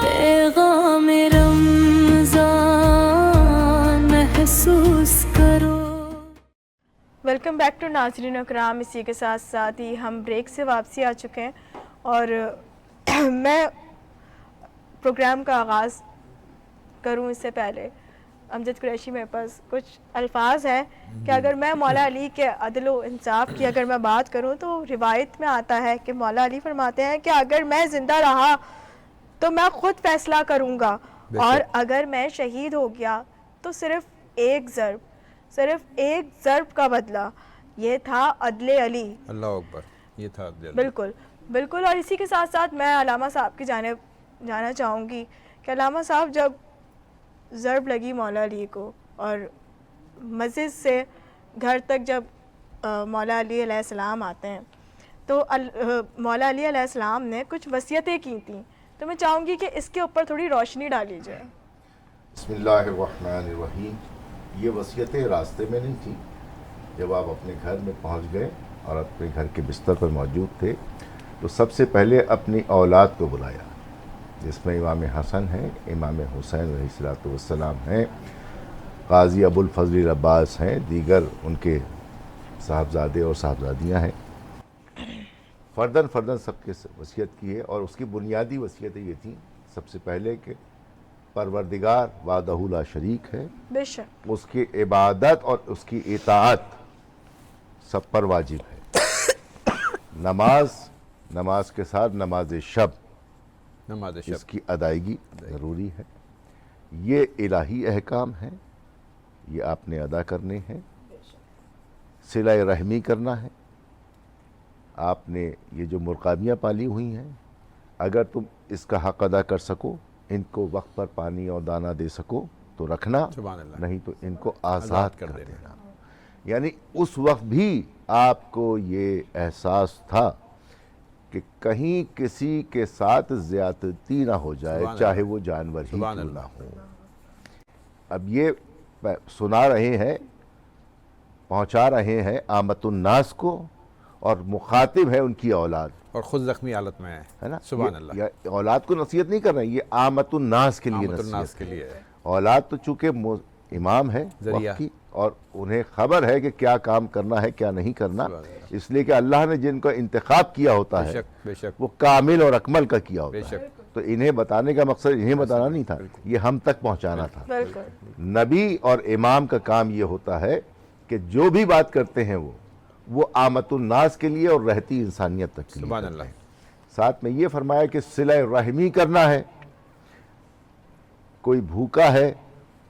پیغام رمضان محسوس کرو۔ ویلکم بیک ٹو ناظرین اکرام، اسی کے ساتھ ساتھ ہی ہم بریک سے واپسی آ چکے ہیں، اور میں پروگرام کا آغاز کروں اس سے پہلے امجد قریشی میرے پاس کچھ الفاظ ہیں کہ اگر میں مولا علی کے عدل و انصاف کی اگر میں بات کروں تو روایت میں آتا ہے کہ مولا علی فرماتے ہیں کہ اگر میں زندہ رہا تو میں خود فیصلہ کروں گا، اور اگر میں شہید ہو گیا تو صرف ایک ضرب کا بدلہ، یہ تھا عدل علی۔ اللہ اکبر، یہ تھا عدل علی۔ بالکل بالکل۔ اور اسی کے ساتھ ساتھ میں علامہ صاحب کی جانب جانا چاہوں گی کہ علامہ صاحب جب ضرب لگی مولا علی کو اور مسجد سے گھر تک جب مولا علی علیہ السلام آتے ہیں تو مولا علی علیہ السلام نے کچھ وصیتیں کی تھیں، تو میں چاہوں گی کہ اس کے اوپر تھوڑی روشنی ڈالی جائے۔ بسم اللہ الرحمن الرحیم۔ یہ وصیتیں راستے میں نہیں تھیں، جب آپ اپنے گھر میں پہنچ گئے اور اپنے گھر کے بستر پر موجود تھے تو سب سے پہلے اپنی اولاد کو بلایا، جس میں امام حسن ہیں، امام حسین علیہ السلام ہیں، قاضی ابو الفضل العباس ہیں، دیگر ان کے صاحبزادے اور صاحبزادیاں ہیں۔ فرداً سب کے وصیت کی ہے، اور اس کی بنیادی وصیتیں یہ تھیں سب سے پہلے کہ پروردگار وحدہ لا شریک ہے، بے شک اس کی عبادت اور اس کی اطاعت سب پر واجب ہے۔ نماز کے ساتھ نماز شب اس کی ادائیگی ضروری ہے۔ یہ الہی احکام ہیں، یہ آپ نے ادا کرنے ہیں۔ صلہ رحمی کرنا ہے، آپ نے یہ جو مرغابیاں پالی ہوئی ہیں اگر تم اس کا حق ادا کر سکو، ان کو وقت پر پانی اور دانہ دے سکو تو رکھنا، نہیں تو ان کو آزاد کر دینا۔ یعنی اس وقت بھی آپ کو یہ احساس تھا کہ کہیں کسی کے ساتھ زیادتی نہ ہو جائے، چاہے وہ جانور ہی کیوں نہ ہو۔ اب یہ سنا رہے ہیں، پہنچا رہے ہیں عامت الناس کو، اور مخاطب ہے ان کی اولاد، اور خود زخمی حالت میں ہے نا۔ سبحان اللہ۔ یہ اولاد کو نصیحت نہیں کر رہے ہیں، یہ عامت الناس کے لیے نصیحت کے لیے۔ اولاد تو چونکہ امام ہے وقت کی، اور انہیں خبر ہے کہ کیا کام کرنا ہے کیا نہیں کرنا، اس لیے کہ اللہ نے جن کا انتخاب کیا ہوتا ہے وہ کامل اور اکمل کا کیا ہوتا ہے، تو انہیں بتانے کا مقصد انہیں بتانا نہیں تھا، یہ ہم تک پہنچانا تھا۔ نبی اور امام کا کام یہ ہوتا ہے کہ جو بھی بات کرتے ہیں وہ عامت الناس کے لیے اور رہتی انسانیت تک کے لیے سبحان اللہ۔ ساتھ میں یہ فرمایا کہ صلہ رحمی کرنا ہے، کوئی بھوکا ہے،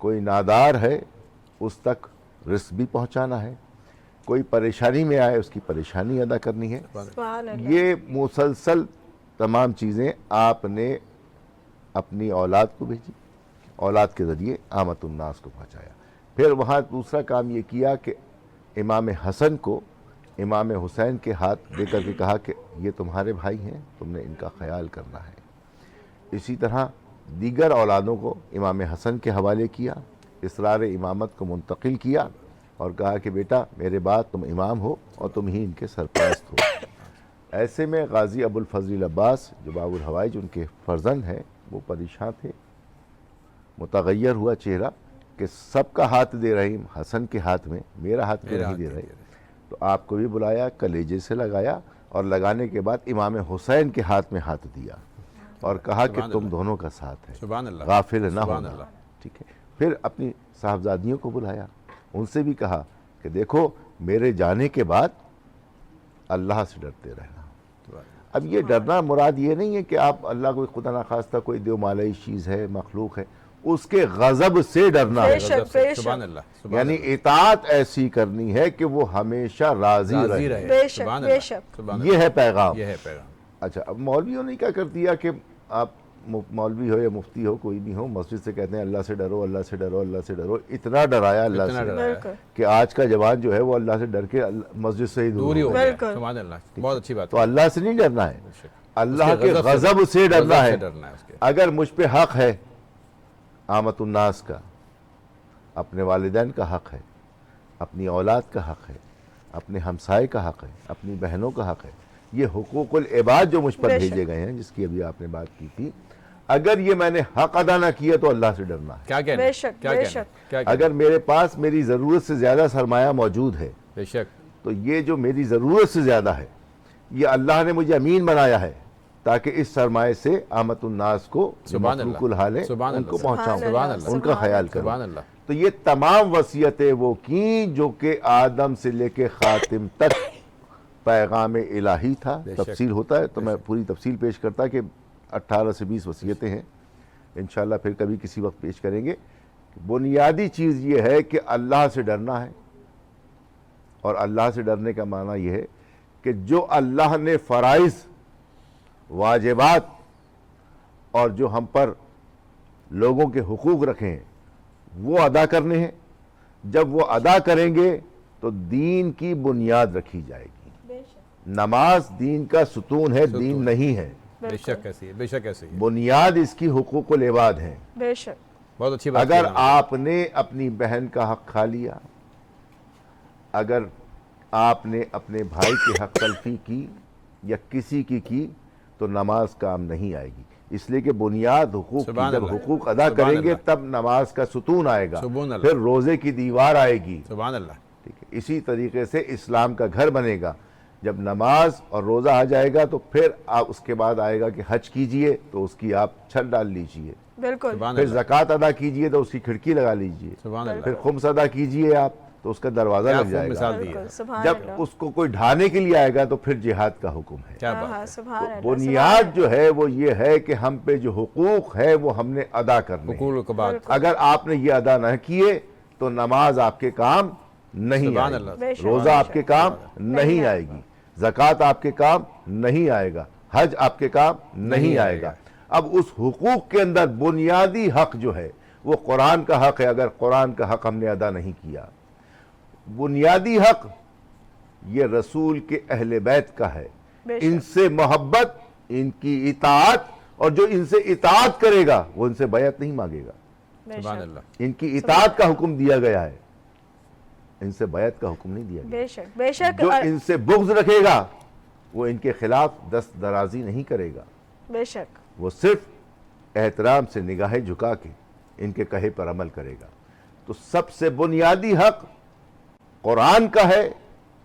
کوئی نادار ہے، اس تک رزق بھی پہنچانا ہے، کوئی پریشانی میں آئے اس کی پریشانی ادا کرنی ہے. سبحان اللہ. یہ مسلسل تمام چیزیں آپ نے اپنی اولاد کو بھیجی، اولاد کے ذریعے عامت الناس کو پہنچایا. پھر وہاں دوسرا کام یہ کیا کہ امام حسن کو امام حسین کے ہاتھ دے کر کے کہا کہ یہ تمہارے بھائی ہیں، تم نے ان کا خیال کرنا ہے. اسی طرح دیگر اولادوں کو امام حسن کے حوالے کیا، اسرار امامت کو منتقل کیا اور کہا کہ بیٹا میرے بعد تم امام ہو اور تم ہی ان کے سرپرست ہو. ایسے میں غازی ابو الفضل عباس جو باب الحوائج ان کے فرزند ہیں وہ پریشان تھے، متغیر ہوا چہرہ کہ سب کا ہاتھ دے رہے ہیں حسن کے ہاتھ میں، میرا ہاتھ کیوں نہیں دے رہے. تو آپ کو بھی بلایا، کلیجے سے لگایا اور لگانے کے بعد امام حسین کے ہاتھ میں ہاتھ دیا اور کہا کہ تم دونوں کا ساتھ ہے، سبحان اللہ، غافل نہ سبحان ہونا. اللہ. ٹھیک ہے. پھر اپنی صاحبزادیوں کو بلایا، ان سے بھی کہا کہ دیکھو میرے جانے کے بعد اللہ سے ڈرتے رہنا. اب یہ ڈرنا مراد یہ نہیں ہے کہ آپ اللہ کو خدا نخواستہ کوئی دیو مالائی چیز ہے، مخلوق ہے، اس کے غضب سے ڈرنا ہے. سبحان اللہ، یعنی اطاعت ایسی کرنی ہے کہ وہ ہمیشہ راضی رہے. بے شک، سبحان بے اللہ، شک. سبحان یہ ہے پیغام. یہ ہے پیغام. اچھا، اب مولویوں نے کیا کر دیا کہ آپ مولوی ہو یا مفتی ہو کوئی بھی ہو، مسجد سے کہتے ہیں اللہ سے ڈرو، اللہ سے ڈرو، اللہ سے ڈرو. اتنا ڈرایا اللہ اتنا سے بالکل. کہ آج کا جوان جو ہے وہ اللہ سے ڈر کے مسجد سے ہی دور دور ہی ہو ہو گیا. گیا. بالکل. سبحان اللہ، بہت اچھی بات تو ہے. اللہ سے نہیں ڈرنا ہے، اللہ اس کے کے غضب سے ڈرنا ہے. ڈرنا ہے اس کے. اگر مجھ پہ حق ہے عامت الناس کا، اپنے والدین کا حق ہے، اپنی اولاد کا حق ہے، اپنے ہمسائے کا حق ہے، اپنی بہنوں کا حق ہے، یہ حقوق العباد جو مجھ پر بے شک. بھیجے گئے ہیں جس کی ابھی آپ نے بات کی تھی، اگر یہ میں نے حق ادا نہ کیا تو اللہ سے ڈرنا ہے. کیا کہنا بے شک، کیا بے کہنا شک. کیا کہنا؟ اگر میرے پاس میری ضرورت سے زیادہ سرمایہ موجود ہے بے شک. تو یہ جو میری ضرورت سے زیادہ ہے یہ اللہ نے مجھے امین بنایا ہے تاکہ اس سرمایہ سے عامت الناس کو سبحان مخلوق اللہ، الحال ہے سبحان ان اللہ، کو پہنچاؤں، سبحان اللہ، ان کا خیال کروں. سبحان اللہ. تو یہ تمام وصیتیں وہ کیں جو کہ آدم سے لے کے خاتم تک پیغام الہی تھا. بے شک. تفصیل ہوتا ہے تو میں پوری تفصیل پیش کرتا کہ 18 سے 20 وصیتیں ہیں، انشاءاللہ پھر کبھی کسی وقت پیش کریں گے. بنیادی چیز یہ ہے کہ اللہ سے ڈرنا ہے، اور اللہ سے ڈرنے کا معنی یہ ہے کہ جو اللہ نے فرائض، واجبات اور جو ہم پر لوگوں کے حقوق رکھے ہیں وہ ادا کرنے ہیں. جب وہ ادا کریں گے تو دین کی بنیاد رکھی جائے گی. نماز دین کا ستون ہے، دین نہیں ہے. بے شک ایسی ہے، بے شک ایسی ہے. بنیاد اس کی حقوق العباد ہیں. بے شک. بہت اچھی بات. اگر آپ نے اپنی بہن کا حق کھا لیا، اگر آپ نے اپنے بھائی کی حق تلفی کی یا کسی کی تو نماز کام نہیں آئے گی. اس لیے کہ بنیاد حقوق کی، سبحان جب اللہ، حقوق ادا سبحان کریں گے اللہ، تب نماز کا ستون آئے گا، سبحان اللہ، پھر روزے کی دیوار آئے گی. سبحان اللہ. ٹھیک ہے. اسی طریقے سے اسلام کا گھر بنے گا. جب نماز اور روزہ آ جائے گا تو پھر آپ اس کے بعد آئے گا کہ حج کیجئے تو اس کی آپ چھت ڈال لیجئے، بالکل. سبحان پھر اللہ، زکوٰۃ ادا کیجئے تو اس کی کھڑکی لگا لیجئے، سبحان اللہ. پھر خمس ادا کیجئے آپ تو اس کا دروازہ کیا لگ خوب جائے گا. مثال دی ہے. بالکل. سبحان جب اللہ. اس کو کوئی ڈھانے کے لیے آئے گا تو پھر جہاد کا حکم ہے. کیا ہاں، بات ہاں، ہے. سبحان اللہ. بنیاد جو ہے وہ یہ ہے کہ ہم پہ جو حقوق ہے وہ ہم نے ادا کرنے ہیں. حقوق کے بعد. اگر آپ نے یہ ادا نہ کیے تو نماز آپ کے کام نہیں سبحان آئے اللہ. گی، بے شک. روزہ آپ کے کام نہیں آئے گی، زکوٰۃ آپ کے کام نہیں آئے گا، حج آپ کے کام نہیں آئے گا. اب اس حقوق کے اندر بنیادی حق جو ہے وہ قرآن کا حق ہے. اگر قرآن کا حق ہم نے ادا نہیں کیا، بنیادی حق یہ رسول کے اہل بیت کا ہے. بے شک. ان سے محبت، ان کی اطاعت، اور جو ان سے اطاعت کرے گا وہ ان سے بیعت نہیں مانگے گا. بے سبحان شک. اللہ. ان کی اطاعت کا حکم دیا گیا ہے، ان سے بیعت کا حکم نہیں دیا گیا. بے شک. بے شک. جو ان سے بغض رکھے گا وہ ان کے خلاف دست درازی نہیں کرے گا، بے شک. وہ صرف احترام سے نگاہیں جھکا کے ان کے کہے پر عمل کرے گا. تو سب سے بنیادی حق قرآن کا ہے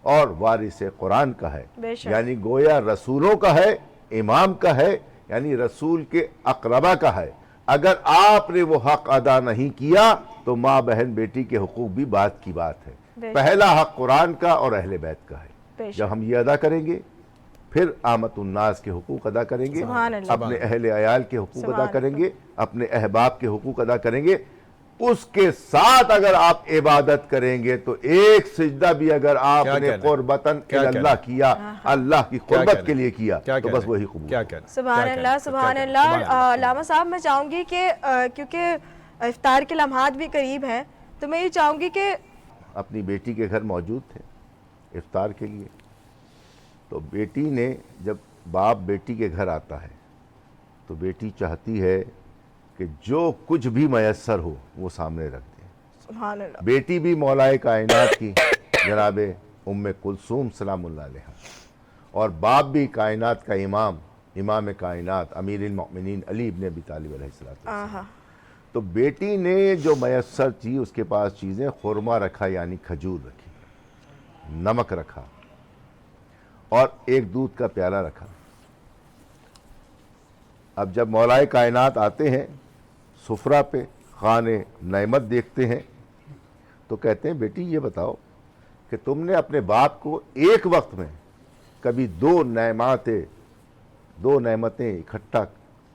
اور وارث قرآن کا ہے، بے شک. یعنی گویا رسولوں کا ہے، امام کا ہے، یعنی رسول کے اقربا کا ہے. اگر آپ نے وہ حق ادا نہیں کیا تو ماں بہن بیٹی کے حقوق بھی بات کی بات ہے. بے شک. پہلا حق قرآن کا اور اہل بیت کا ہے. بے شک. جب ہم یہ ادا کریں گے پھر آمت الناس کے حقوق ادا کریں گے, سبحان اللہ. اپنے اہل عیال کے حقوق سبحان ادا کریں گے, اپنے احباب کے حقوق ادا کریں گے. اس کے ساتھ اگر آپ عبادت کریں گے تو ایک سجدہ بھی اگر آپ نے قربتاً اللہ کیا, اللہ کی قربت کے لیے کیا, تو بس وہی قبول. سبحان اللہ, سبحان اللہ. علامہ صاحب میں چاہوں گی کہ کیونکہ افطار کے لمحات بھی قریب ہیں, تو میں یہ چاہوں گی کہ اپنی بیٹی کے گھر موجود تھے افطار کے لیے, تو بیٹی نے جب باپ بیٹی کے گھر آتا ہے تو بیٹی چاہتی ہے کہ جو کچھ بھی میسر ہو وہ سامنے رکھ دیں. سبحان اللہ. بیٹی بھی مولا کائنات کی جناب ام کلثوم سلام اللہ علیہا, اور باپ بھی کائنات کا امام کائنات امیر المؤمنین علی ابن ابی طالب علیہ السلام. تو بیٹی نے جو میسر تھی اس کے پاس چیزیں, خورما رکھا یعنی کھجور رکھی, نمک رکھا, اور ایک دودھ کا پیالہ رکھا. اب جب مولا کائنات آتے ہیں سفرہ پہ, خانے نعمت دیکھتے ہیں, تو کہتے ہیں بیٹی یہ بتاؤ کہ تم نے اپنے باپ کو ایک وقت میں کبھی دو نعمتیں اکٹھا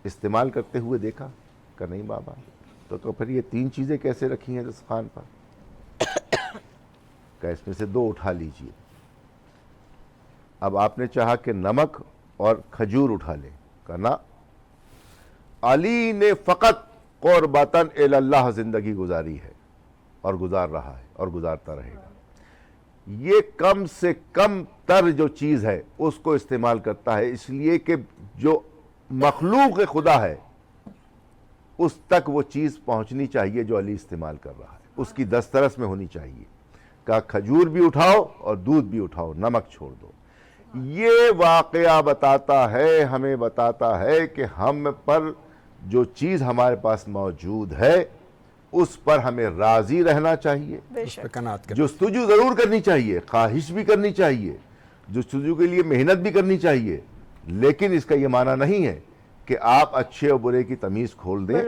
استعمال کرتے ہوئے دیکھا؟ کہ نہیں بابا. تو پھر یہ تین چیزیں کیسے رکھی ہیں دسترخوان پر؟ کہ اس میں سے دو اٹھا لیجئے. اب آپ نے چاہا کہ نمک اور کھجور اٹھا لیں, کہنا علی نے فقط قربتاً اللہ زندگی گزاری ہے, اور گزار رہا ہے, اور گزارتا رہے گا. یہ کم سے کم تر جو چیز ہے اس کو استعمال کرتا ہے, اس لیے کہ جو مخلوق خدا ہے اس تک وہ چیز پہنچنی چاہیے جو علی استعمال کر رہا ہے, اس کی دسترس میں ہونی چاہیے. کہا کھجور بھی اٹھاؤ اور دودھ بھی اٹھاؤ, نمک چھوڑ دو. یہ واقعہ بتاتا ہے, ہمیں بتاتا ہے کہ ہم پر جو چیز ہمارے پاس موجود ہے اس پر ہمیں راضی رہنا چاہیے, جستجو ضرور کرنی چاہیے, خواہش بھی کرنی چاہیے, جستجو کے لیے محنت بھی کرنی چاہیے, لیکن اس کا یہ معنی نہیں ہے کہ آپ اچھے اور برے کی تمیز کھول دیں,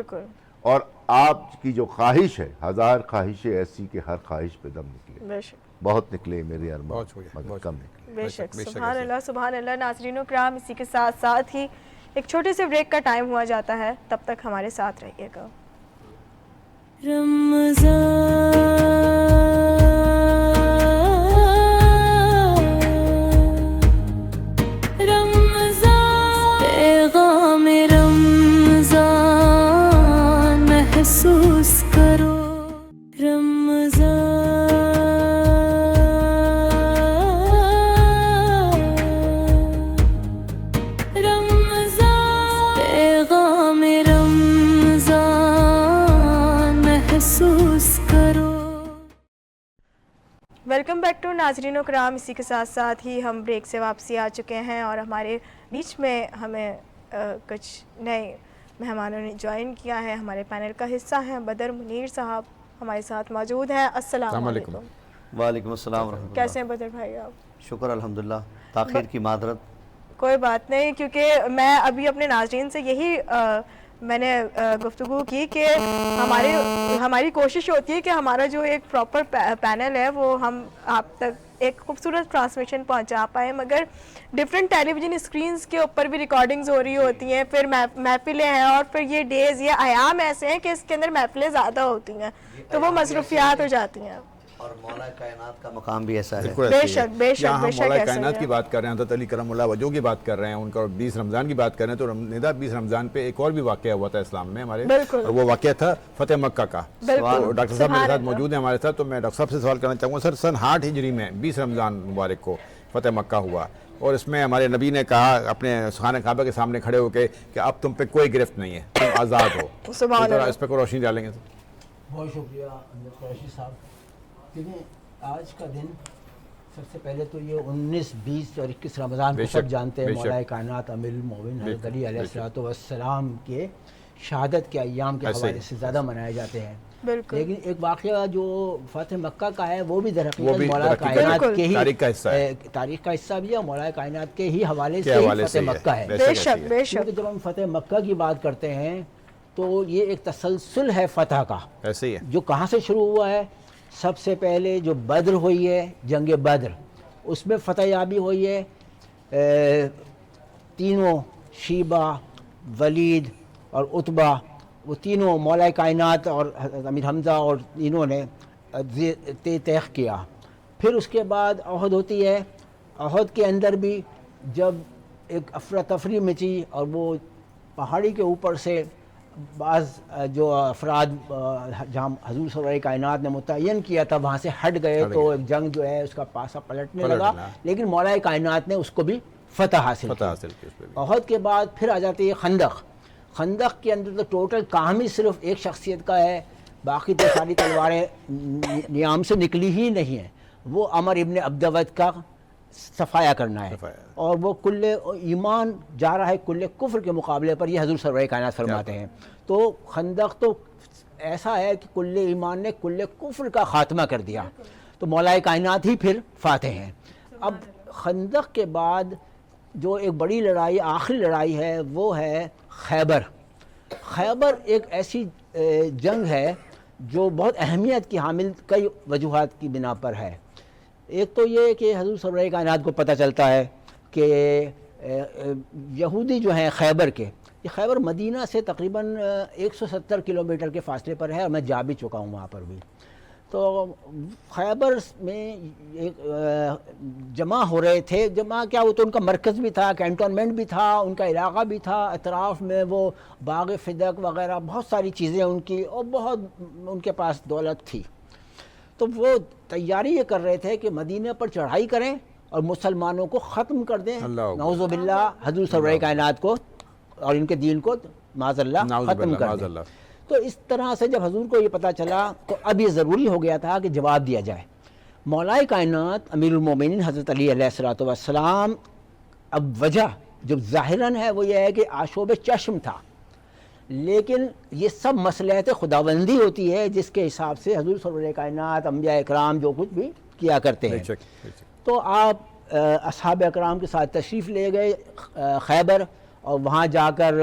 اور آپ کی جو خواہش ہے, ہزار خواہشیں ایسی کہ ہر خواہش پہ دم نکلے. بہت نکلے میرے ارمان مگر کم نکلے. بے شک. سبحان اللہ, سبحان اللہ. ناظرین و کرام, اسی کے ساتھ ساتھ ہی ایک چھوٹے سے بریک کا ٹائم ہوا جاتا ہے, تب تک ہمارے ساتھ رہیے گا. پیغام رمضان محسوس کرو, ویلکم بیک ٹو ناظرین و کرام. اسی کے ساتھ ساتھ ہی ہم بریک سے واپسی آ چکے ہیں, اور ہمارے بیچ میں ہمیں کچھ نئے مہمانوں نے جوائن کیا ہے. ہمارے پینل کا حصہ ہیں بدر منیر صاحب, ہمارے ساتھ موجود ہیں. السلام علیکم. وعلیکم السلام ورحمۃ اللہ. کیسے ہیں بدر بھائی آپ؟ شکر الحمدللہ, تاخیر کی معذرت. کوئی بات نہیں, کیونکہ میں ابھی اپنے ناظرین سے یہی میں نے گفتگو کی کہ ہماری کوشش ہوتی ہے کہ ہمارا جو ایک پراپر پینل ہے وہ ہم آپ تک ایک خوبصورت ٹرانسمیشن پہنچا پائیں, مگر ڈفرینٹ ٹیلی ویژن اسکرینز کے اوپر بھی ریکارڈنگز ہو رہی ہوتی ہیں, پھر محفلیں ہیں, اور پھر یہ ڈیز, یہ ایام ایسے ہیں کہ اس کے اندر محفلیں زیادہ ہوتی ہیں, تو وہ مصروفیات ہو جاتی ہیں. اور مولا کائنات کا مقام بھی ایسا ہے. بے شک, بے شک, بے شک. مولا کائنات کی بات کر رہے ہیں, حضرت علی کرم اللہ وجہہ کی بات کر رہے ہیں, ان کا 20 رمضان کی بات کر رہے ہیں, تو ندا 20 رمضان پہ ایک اور بھی واقعہ ہوا تھا اسلام میں ہمارے, اور وہ واقعہ تھا فتح مکہ کا. ڈاکٹر صاحب میرے ساتھ موجود ہیں ہمارے ساتھ, تو میں ڈاکٹر صاحب سے سوال کرنا چاہوں گا. سر, سن 8 ہجری میں 20 رمضان مبارک کو فتح مکہ ہوا, اور اس میں ہمارے نبی نے کہا اپنے خانہ کعبہ کے سامنے کھڑے ہو کے کہ اب تم پہ کوئی گرفت نہیں ہے, تم آزاد ہو. اس پہ کوئی روشنی ڈالیں گے؟ بہت شکریہ قریشی صاحب. دیکھیں, آج کا دن سب سے پہلے تو یہ 19, 20 اور 21 رمضان کو سب جانتے ہیں مولا کائنات امیر المومنین حضرت علی علیہ السلام کے شہادت کے ایام کے حوالے سے زیادہ منائے جاتے ہیں. لیکن ایک واقعہ جو فتح مکہ کا ہے وہ بھی در حقیقت مولا کائنات کے ہی تاریخ کا حصہ بھی ہے, مولا کائنات کے ہی حوالے سے فتح مکہ ہے. بے شک, بے شک. جب ہم فتح مکہ کی بات کرتے ہیں تو یہ ایک تسلسل ہے فتح کا, ایسے ہی ہے, جو کہاں سے شروع ہوا ہے. سب سے پہلے جو بدر ہوئی ہے, جنگ بدر, اس میں فتح یابی ہوئی ہے. تینوں شیبہ، ولید اور عتبہ، وہ تینوں مولا کائنات اور امیر حمزہ اور تینوں نے طے کیا۔ پھر اس کے بعد احد ہوتی ہے۔ احد کے اندر بھی جب ایک افراتفری مچی اور وہ پہاڑی کے اوپر سے بعض جو افراد جہاں حضور صلی اللہ علیہ کائنات نے متعین کیا تھا وہاں سے ہٹ گئے، تو ایک جنگ جو ہے اس کا پاسا پلٹنے لگا، لیکن مولا کائنات نے اس کو بھی فتح حاصل کی۔ احد کے بعد پھر آ جاتی ہے خندق۔ خندق کے اندر تو ٹوٹل کام ہی صرف ایک شخصیت کا ہے، باقی تو ساری تلواریں نیام سے نکلی ہی نہیں ہیں، وہ عمر ابن عبدود کا صفایا کرنا ہے، اور وہ کل ایمان جا رہا ہے کل کفر کے مقابلے پر، یہ حضور صلی اللہ علیہ کائنات فرماتے ہیں۔ تو خندق تو ایسا ہے کہ کل ایمان نے کل کفر کا خاتمہ کر دیا، تو مولا کائنات ہی پھر فاتح ہیں۔ اب خندق کے بعد جو ایک بڑی لڑائی، آخری لڑائی ہے، وہ ہے خیبر۔ خیبر ایک ایسی جنگ ہے جو بہت اہمیت کی حامل کئی وجوہات کی بنا پر ہے۔ ایک تو یہ کہ حضور صلی اللہ علیہ کائنات کو پتہ چلتا ہے کہ یہودی جو ہیں خیبر کے، یہ خیبر مدینہ سے تقریباً 170 کلومیٹر کے فاصلے پر ہے، اور میں جا بھی چکا ہوں وہاں پر بھی۔ تو خیبر میں ایک جمع ہو رہے تھے، جمع کیا وہ تو ان کا مرکز بھی تھا، کینٹونمنٹ بھی تھا، ان کا علاقہ بھی تھا، اطراف میں وہ باغ فدق وغیرہ بہت ساری چیزیں ان کی، اور بہت ان کے پاس دولت تھی۔ تو وہ تیاری یہ کر رہے تھے کہ مدینہ پر چڑھائی کریں اور مسلمانوں کو ختم کر دیں، نعوذ باللہ حضور صلی اللہ علیہ کائنات کو اور ان کے دین کو معاذ اللہ ختم کر دیں۔ تو اس طرح سے جب حضور کو یہ پتہ چلا تو اب یہ ضروری ہو گیا تھا کہ جواب دیا جائے۔ مولا کائنات امیر المومنین حضرت علی علیہ الصلوۃ والسلام، اب وجہ جو ظاہراً ہے وہ یہ ہے کہ آشوب چشم تھا، لیکن یہ سب مصلحت خداوندی ہوتی ہے جس کے حساب سے حضور صلی اللہ علیہ کائنات، انبیاء اکرام جو کچھ بھی کیا کرتے ہیں۔ تو آپ اصحاب اکرام کے ساتھ تشریف لے گئے خیبر، اور وہاں جا کر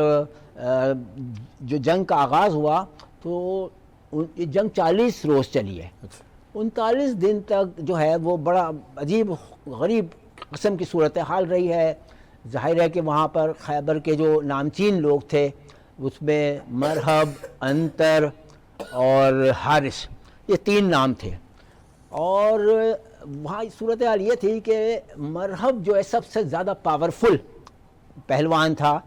جو جنگ کا آغاز ہوا تو یہ جنگ 40 روز چلی ہے۔ 39 دن تک جو ہے وہ بڑا عجیب غریب قسم کی صورتحال رہی ہے۔ ظاہر ہے کہ وہاں پر خیبر کے جو نامچین لوگ تھے اس میں مرحب، انتر اور حارث، یہ 3 نام تھے، اور وہاں صورتحال یہ تھی کہ مرحب جو ہے سب سے زیادہ پاورفل پہلوان تھا،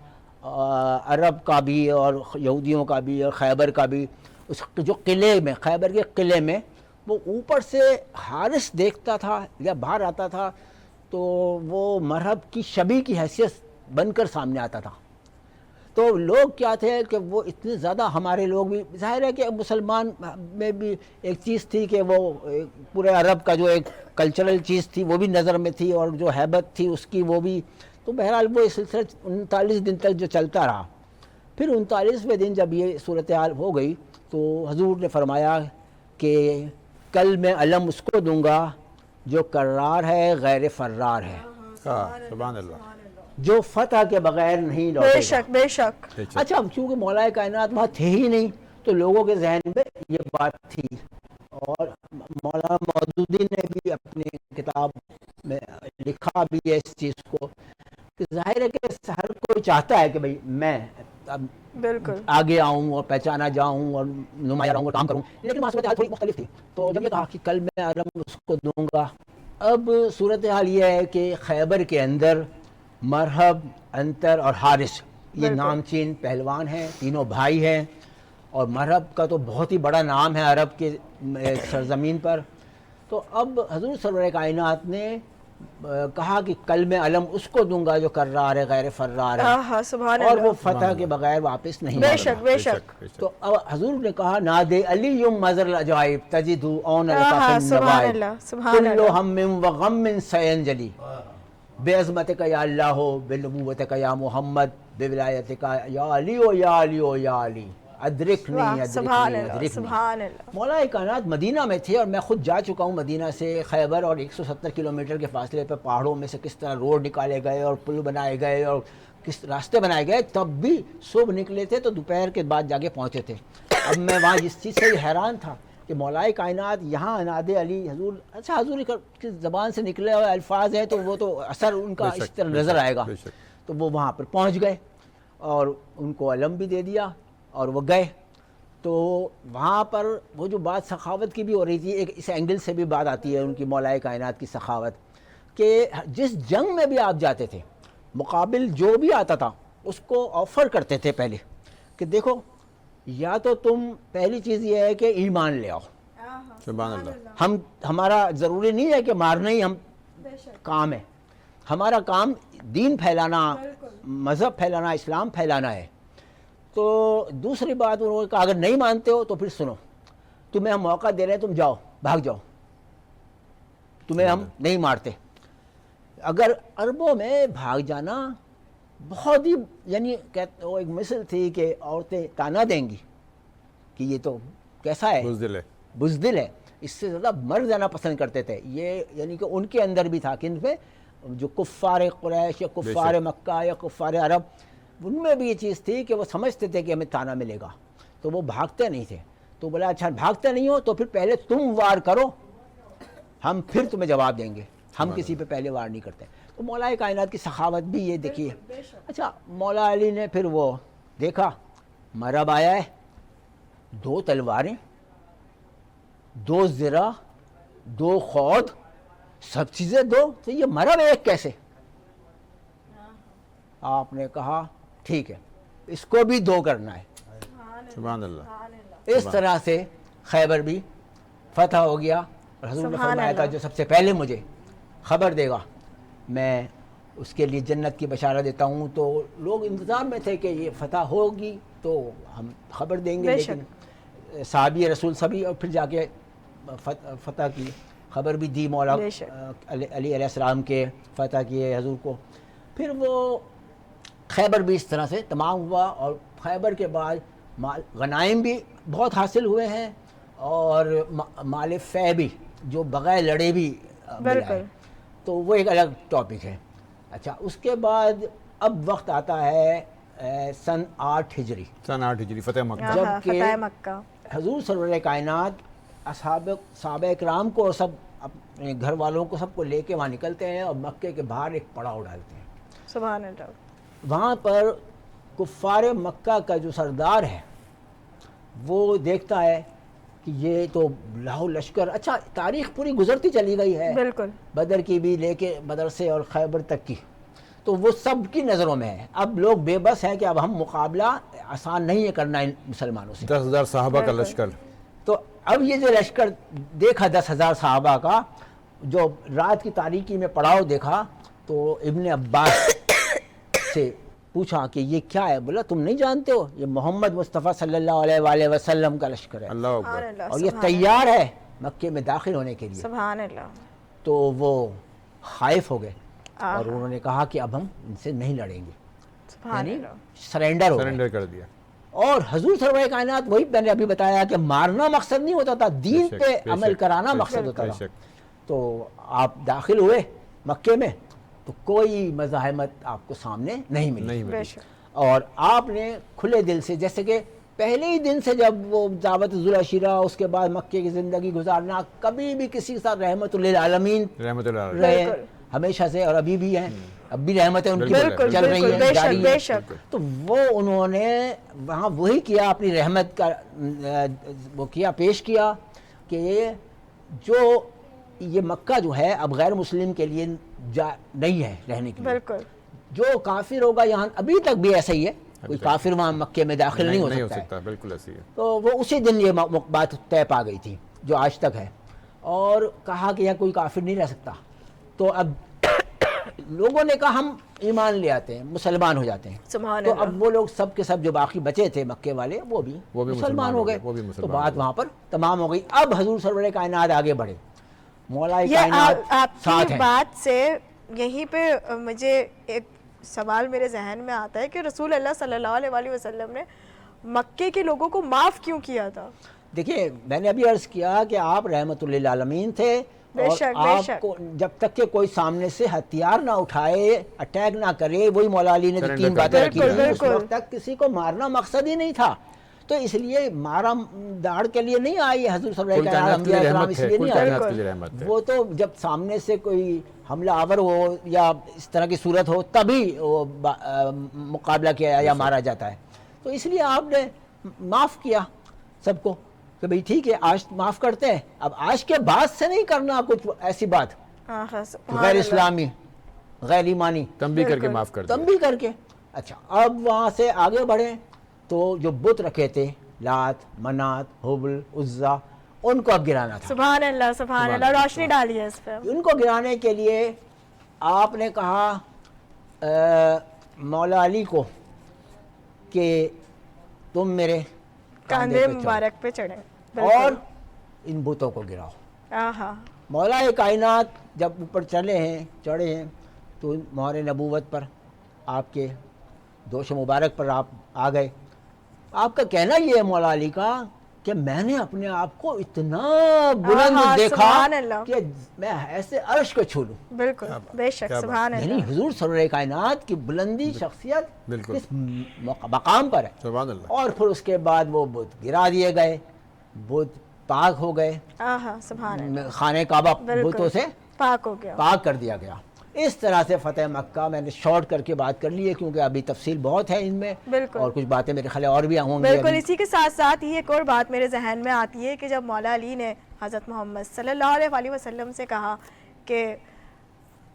عرب کا بھی اور یہودیوں کا بھی اور خیبر کا بھی۔ اس جو قلعے میں، خیبر کے قلعے میں، وہ اوپر سے حارث دیکھتا تھا یا باہر آتا تھا تو وہ مرحب کی شبیہ کی حیثیت بن کر سامنے آتا تھا۔ تو لوگ کیا تھے کہ وہ اتنے زیادہ، ہمارے لوگ بھی ظاہر ہے کہ مسلمان میں بھی ایک چیز تھی کہ وہ پورے عرب کا جو ایک کلچرل چیز تھی وہ بھی نظر میں تھی، اور جو ہیبت تھی اس کی وہ بھی۔ تو بہرحال وہ سلسلہ 39 دن تک جو چلتا رہا۔ پھر 39ویں دن جب یہ صورتحال ہو گئی تو حضور نے فرمایا کہ کل میں علم اس کو دوں گا جو کرار ہے، غیر فرار ہے، سبحان اللہ، جو فتح کے بغیر نہیں لوٹے گا۔ بے شک بے شک۔ اچھا، چونکہ مولا کائنات وہاں تھے ہی نہیں تو لوگوں کے ذہن میں یہ بات تھی، اور مولانا مودودی نے بھی اپنی کتاب میں لکھا بھی ہے اس چیز کو، کہ ظاہر ہے کہ ہر کوئی چاہتا ہے کہ بھئی میں اب بالکل آگے آؤں اور پہچانا جاؤں اور نمایاں رہوں اور کام کروں، لیکن وہاں صورتحال تھوڑی مختلف تھی۔ تو جب یہ کہا کہ کل میں علم اس کو دوں گا، اب صورتحال یہ ہے کہ خیبر کے اندر مرحب، انتر اور حارث یہ نامچین پہلوان ہیں، تینوں بھائی ہیں، اور مرحب کا تو بہت ہی بڑا نام ہے عرب کے سرزمین پر۔ تو اب حضور صلی اللہ علیہ کائنات نے کہا کہ کل میں علم اس کو دوں گا جو کرار ہے، غیر فرار ہے، سبحان اور اللہ، وہ فتح کے بغیر واپس نہیں بے آئے شک بے شک۔ تو اب حضور نے کہا نادے علی مظہر العجائب تجدو اون سبحان النوائب اللہ سبحان کل اللہ، ہم و غم سینجلی بے عظمتک یا اللہ بے نبوتک یا محمد بے ولایتک یا علی و یا علی و یا علی ادرکنی سبحان ادرکنی اللہ ادرکنی۔ سبحان اللہ۔ مولا کائنات مدینہ میں تھے، اور میں خود جا چکا ہوں مدینہ سے خیبر، اور 170 کلومیٹر کے فاصلے پر پہاڑوں میں سے کس طرح روڈ نکالے گئے اور پل بنائے گئے اور کس راستے بنائے گئے، تب بھی صبح نکلے تھے تو دوپہر کے بعد جا کے پہنچے تھے۔ اب میں وہاں جس چیز سے حیران تھا کہ کہ مولائے کائنات یہاں عناد علی حضور، اچھا حضور کی زبان سے نکلے ہوئے الفاظ ہیں تو وہ تو اثر ان کا اس طرح نظر آئے گا. تو وہ وہاں پر پہنچ گئے اور ان کو علم بھی دے دیا اور وہ گئے. تو وہاں پر وہ جو بات سخاوت کی بھی ہو رہی تھی، ایک اس اینگل سے بھی بات آتی ہے ان کی مولائے کائنات کی سخاوت، کہ جس جنگ میں بھی آپ جاتے تھے مقابل جو بھی آتا تھا اس کو آفر کرتے تھے پہلے کہ دیکھو یا تو تم پہلی چیز یہ ہے کہ ایمان لے آؤ. سبحان اللہ. ہمارا ضروری نہیں ہے کہ مارنا ہی ہم کام ہے، ہمارا کام دین پھیلانا، مذہب پھیلانا، اسلام پھیلانا ہے. تو دوسری بات انہوں نے کہا اگر نہیں مانتے ہو تو پھر سنو، تمہیں ہم موقع دے رہے ہیں، تم جاؤ، بھاگ جاؤ، تمہیں ہم نہیں مارتے. اگر عربوں میں بھاگ جانا بہت ہی، یعنی وہ ایک مثل تھی کہ عورتیں تانا دیں گی کہ یہ تو کیسا ہے، بزدل ہے، اس سے زیادہ مر جانا پسند کرتے تھے. یہ یعنی کہ ان کے اندر بھی تھا، کن پہ جو کفار قریش یا کفار مکہ یا کفار عرب، ان میں بھی یہ چیز تھی کہ وہ سمجھتے تھے کہ ہمیں تانا ملے گا، تو وہ بھاگتے نہیں تھے. تو بولا اچھا بھاگتے نہیں ہو تو پھر پہلے تم وار کرو، ہم پھر تمہیں جواب دیں گے، ہم کسی پہ پہلے وار نہیں کرتے. تو مولائے کائنات کی سخاوت بھی یہ دیکھیے. اچھا مولا علی نے پھر وہ دیکھا مرب آیا ہے، 2 تلواریں، 2 زرہ، 2 خود، سب چیزیں 2، تو یہ مرب ایک کیسے؟ آپ نے کہا ٹھیک ہے اس کو بھی 2 کرنا ہے. سبحان اللہ. اس طرح سے خیبر بھی فتح ہو گیا. حضور نے فرمایا تھا جو سب سے پہلے مجھے خبر دے گا میں اس کے لیے جنت کی بشارت دیتا ہوں. تو لوگ انتظار میں تھے کہ یہ فتح ہوگی تو ہم خبر دیں گے، لیکن صحابی رسول سبھی اور پھر جا کے فتح کی خبر بھی دی. مولا علی علیہ السلام کے فتح کیے حضور کو. پھر وہ خیبر بھی اس طرح سے تمام ہوا، اور خیبر کے بعد غنائم بھی بہت حاصل ہوئے ہیں اور مال فے بھی جو بغیر لڑے بھی ملا ہے. تو وہ ایک الگ ٹاپک ہے. اچھا اس کے بعد اب وقت آتا ہے سن 8 ہجری، فتح مکہ، جب کہ حضور سرور کائنات صحابہ اکرام کو سب اپنے گھر والوں کو سب کو لے کے وہاں نکلتے ہیں اور مکے کے باہر ایک پڑاؤ ڈالتے ہیں. سبحان اللہ. وہاں پر کفار مکہ کا جو سردار ہے وہ دیکھتا ہے کہ یہ تو لاہو لشکر، اچھا تاریخ پوری گزرتی چلی گئی ہے، بالکل بدر کی بھی لے کے بدر سے اور خیبر تک کی، تو وہ سب کی نظروں میں ہے. اب لوگ بے بس ہیں کہ اب ہم مقابلہ آسان نہیں ہے کرنا ان مسلمانوں سے. 10,000 صحابہ کا لشکر. تو اب یہ جو لشکر دیکھا 10,000 صحابہ کا، جو رات کی تاریکی میں پڑاؤ دیکھا، تو ابن عباس سے پوچھا کہ یہ کیا ہے؟ بولا تم نہیں جانتے ہو یہ محمد مصطفیٰ صلی اللہ علیہ وآلہ وسلم کا لشکر ہے، اللہ اکبر، اور یہ تیار ہے مکے میں داخل ہونے کے لیے. سبحان اللہ. تو وہ خائف ہو گئے اور انہوں نے کہا کہ اب ہم ان سے نہیں لڑیں گے، یعنی سرنڈر کر دیا. اور حضور سرور کائنات وہی میں نے ابھی بتایا کہ مارنا مقصد نہیں ہوتا تھا، دین پہ عمل کرانا مقصد ہوتا تھا. تو آپ داخل ہوئے مکے میں تو کوئی مزاحمت آپ کو سامنے نہیں ملی، اور آپ نے کھلے دل سے، جیسے کہ پہلے ہی دن سے جب وہ دعوت ذوالعشیرہ، اس کے بعد مکے کی زندگی گزارنا، کبھی بھی کسی کے ساتھ رحمت للعالمین رہے ہمیشہ سے، اور ابھی بھی ہیں، اب بھی رحمتیں ان کی چل رہی ہیں، جاری ہیں. تو وہ انہوں نے وہاں وہی کیا، اپنی رحمت کا وہ کیا، پیش کیا کہ جو یہ مکہ جو ہے اب غیر مسلم کے لیے نہیں ہے رہنے کے لیے. بالکل. جو کافر ہوگا یہاں، ابھی تک بھی ایسا ہی ہے، کوئی کافر وہاں مکے میں داخل نہیں ہو سکتا ہے. بالکل ایسی ہے. تو وہ اسی دن یہ بات طے پا گئی تھی جو آج تک ہے، اور کہا کہ یہاں کوئی کافر نہیں رہ سکتا. تو اب لوگوں نے کہا ہم ایمان لے آتے ہیں، مسلمان ہو جاتے ہیں. تو اب وہ لوگ سب کے سب جو باقی بچے تھے مکے والے وہ بھی مسلمان ہو گئے. تو بات وہاں پر تمام ہو گئی. اب حضور سرور کائنات آگے بڑھے، مولا کائنات آپ کی بات سے یہیں پہ مجھے ایک سوال میرے ذہن میں آتا ہے کہ رسول اللہ صلی اللہ علیہ وآلہ وسلم نے مکے کے لوگوں کو معاف کیوں کیا تھا؟ دیکھیے میں نے ابھی عرض کیا کہ آپ رحمت للعالمین تھے، اور آپ کو جب تک کہ کوئی سامنے سے ہتھیار نہ اٹھائے، اٹیک نہ کرے، وہی مولا علی نے 3 باتیں رکھی تھیں، اس وقت تک کسی کو مارنا مقصد ہی نہیں تھا. تو اس لیے مارا داڑ کے لیے نہیں آئی حضور صلی اللہ علیہ کل کائنات کے لیے وسلم، رحمت اس ہے، لیے کل نہیں آئی. کائنات کے لیے رحمت ہے. وہ تو جب سامنے سے کوئی حملہ آور ہو یا اس طرح کی صورت ہو تبھی وہ مقابلہ کیا یا مارا جاتا ہے. تو اس لیے آپ نے معاف کیا سب کو کہ بھئی ٹھیک ہے آج معاف کرتے ہیں. اب آج کے بعد سے نہیں کرنا کچھ ایسی بات غیر اسلامی غیر ایمانی، تنبیہ کر کے معاف کر دیا. تنبیہ کر کے. اچھا اب وہاں سے آگے بڑھیں تو جو بت رکھے تھے لات منات حبل عزا ان کو اب گرانا تھا. سبحان اللہ سبحان اللہ، روشنی ڈالیے اس پہ. ان کو گرانے کے لیے آپ نے کہا مولا علی کو کہ تم میرے کاندھے مبارک پہ چڑھے اور ان بتوں کو گراؤ. آہا مولا کائنات جب اوپر چڑھے ہیں تو مہر نبوت پر آپ کے دوش مبارک پر آپ آ گئے. آپ کا کہنا یہ ہے مولا علی کا کہ میں نے اپنے آپ کو اتنا بلند دیکھا سبحان اللہ. کہ میں ایسے عرش کو چھو لوں. بالکل بے شک سبحان یعنی اللہ. حضور صلی اللہ علیہ کائنات کی بلندی شخصیت بالکل. اس مقام پر ہے. سبحان اللہ. اور پھر اس کے بعد وہ بت گرا دیے گئے، بت پاک ہو گئے، آہا سبحان اللہ، خانہ کعبہ بتوں سے پاک ہو گیا. پاک کر دیا گیا. اس طرح سے فتح مکہ میں نے شارٹ کر کے بات کر لی ہے کیونکہ ابھی تفصیل بہت ہے ان میں بالکل. اور کچھ باتیں میرے خیال اور بھی ہوں گی. بالکل. اسی کے ساتھ ساتھ ہی ایک اور بات میرے ذہن میں آتی ہے کہ جب مولا علی نے حضرت محمد صلی اللہ علیہ وسلم سے کہا کہ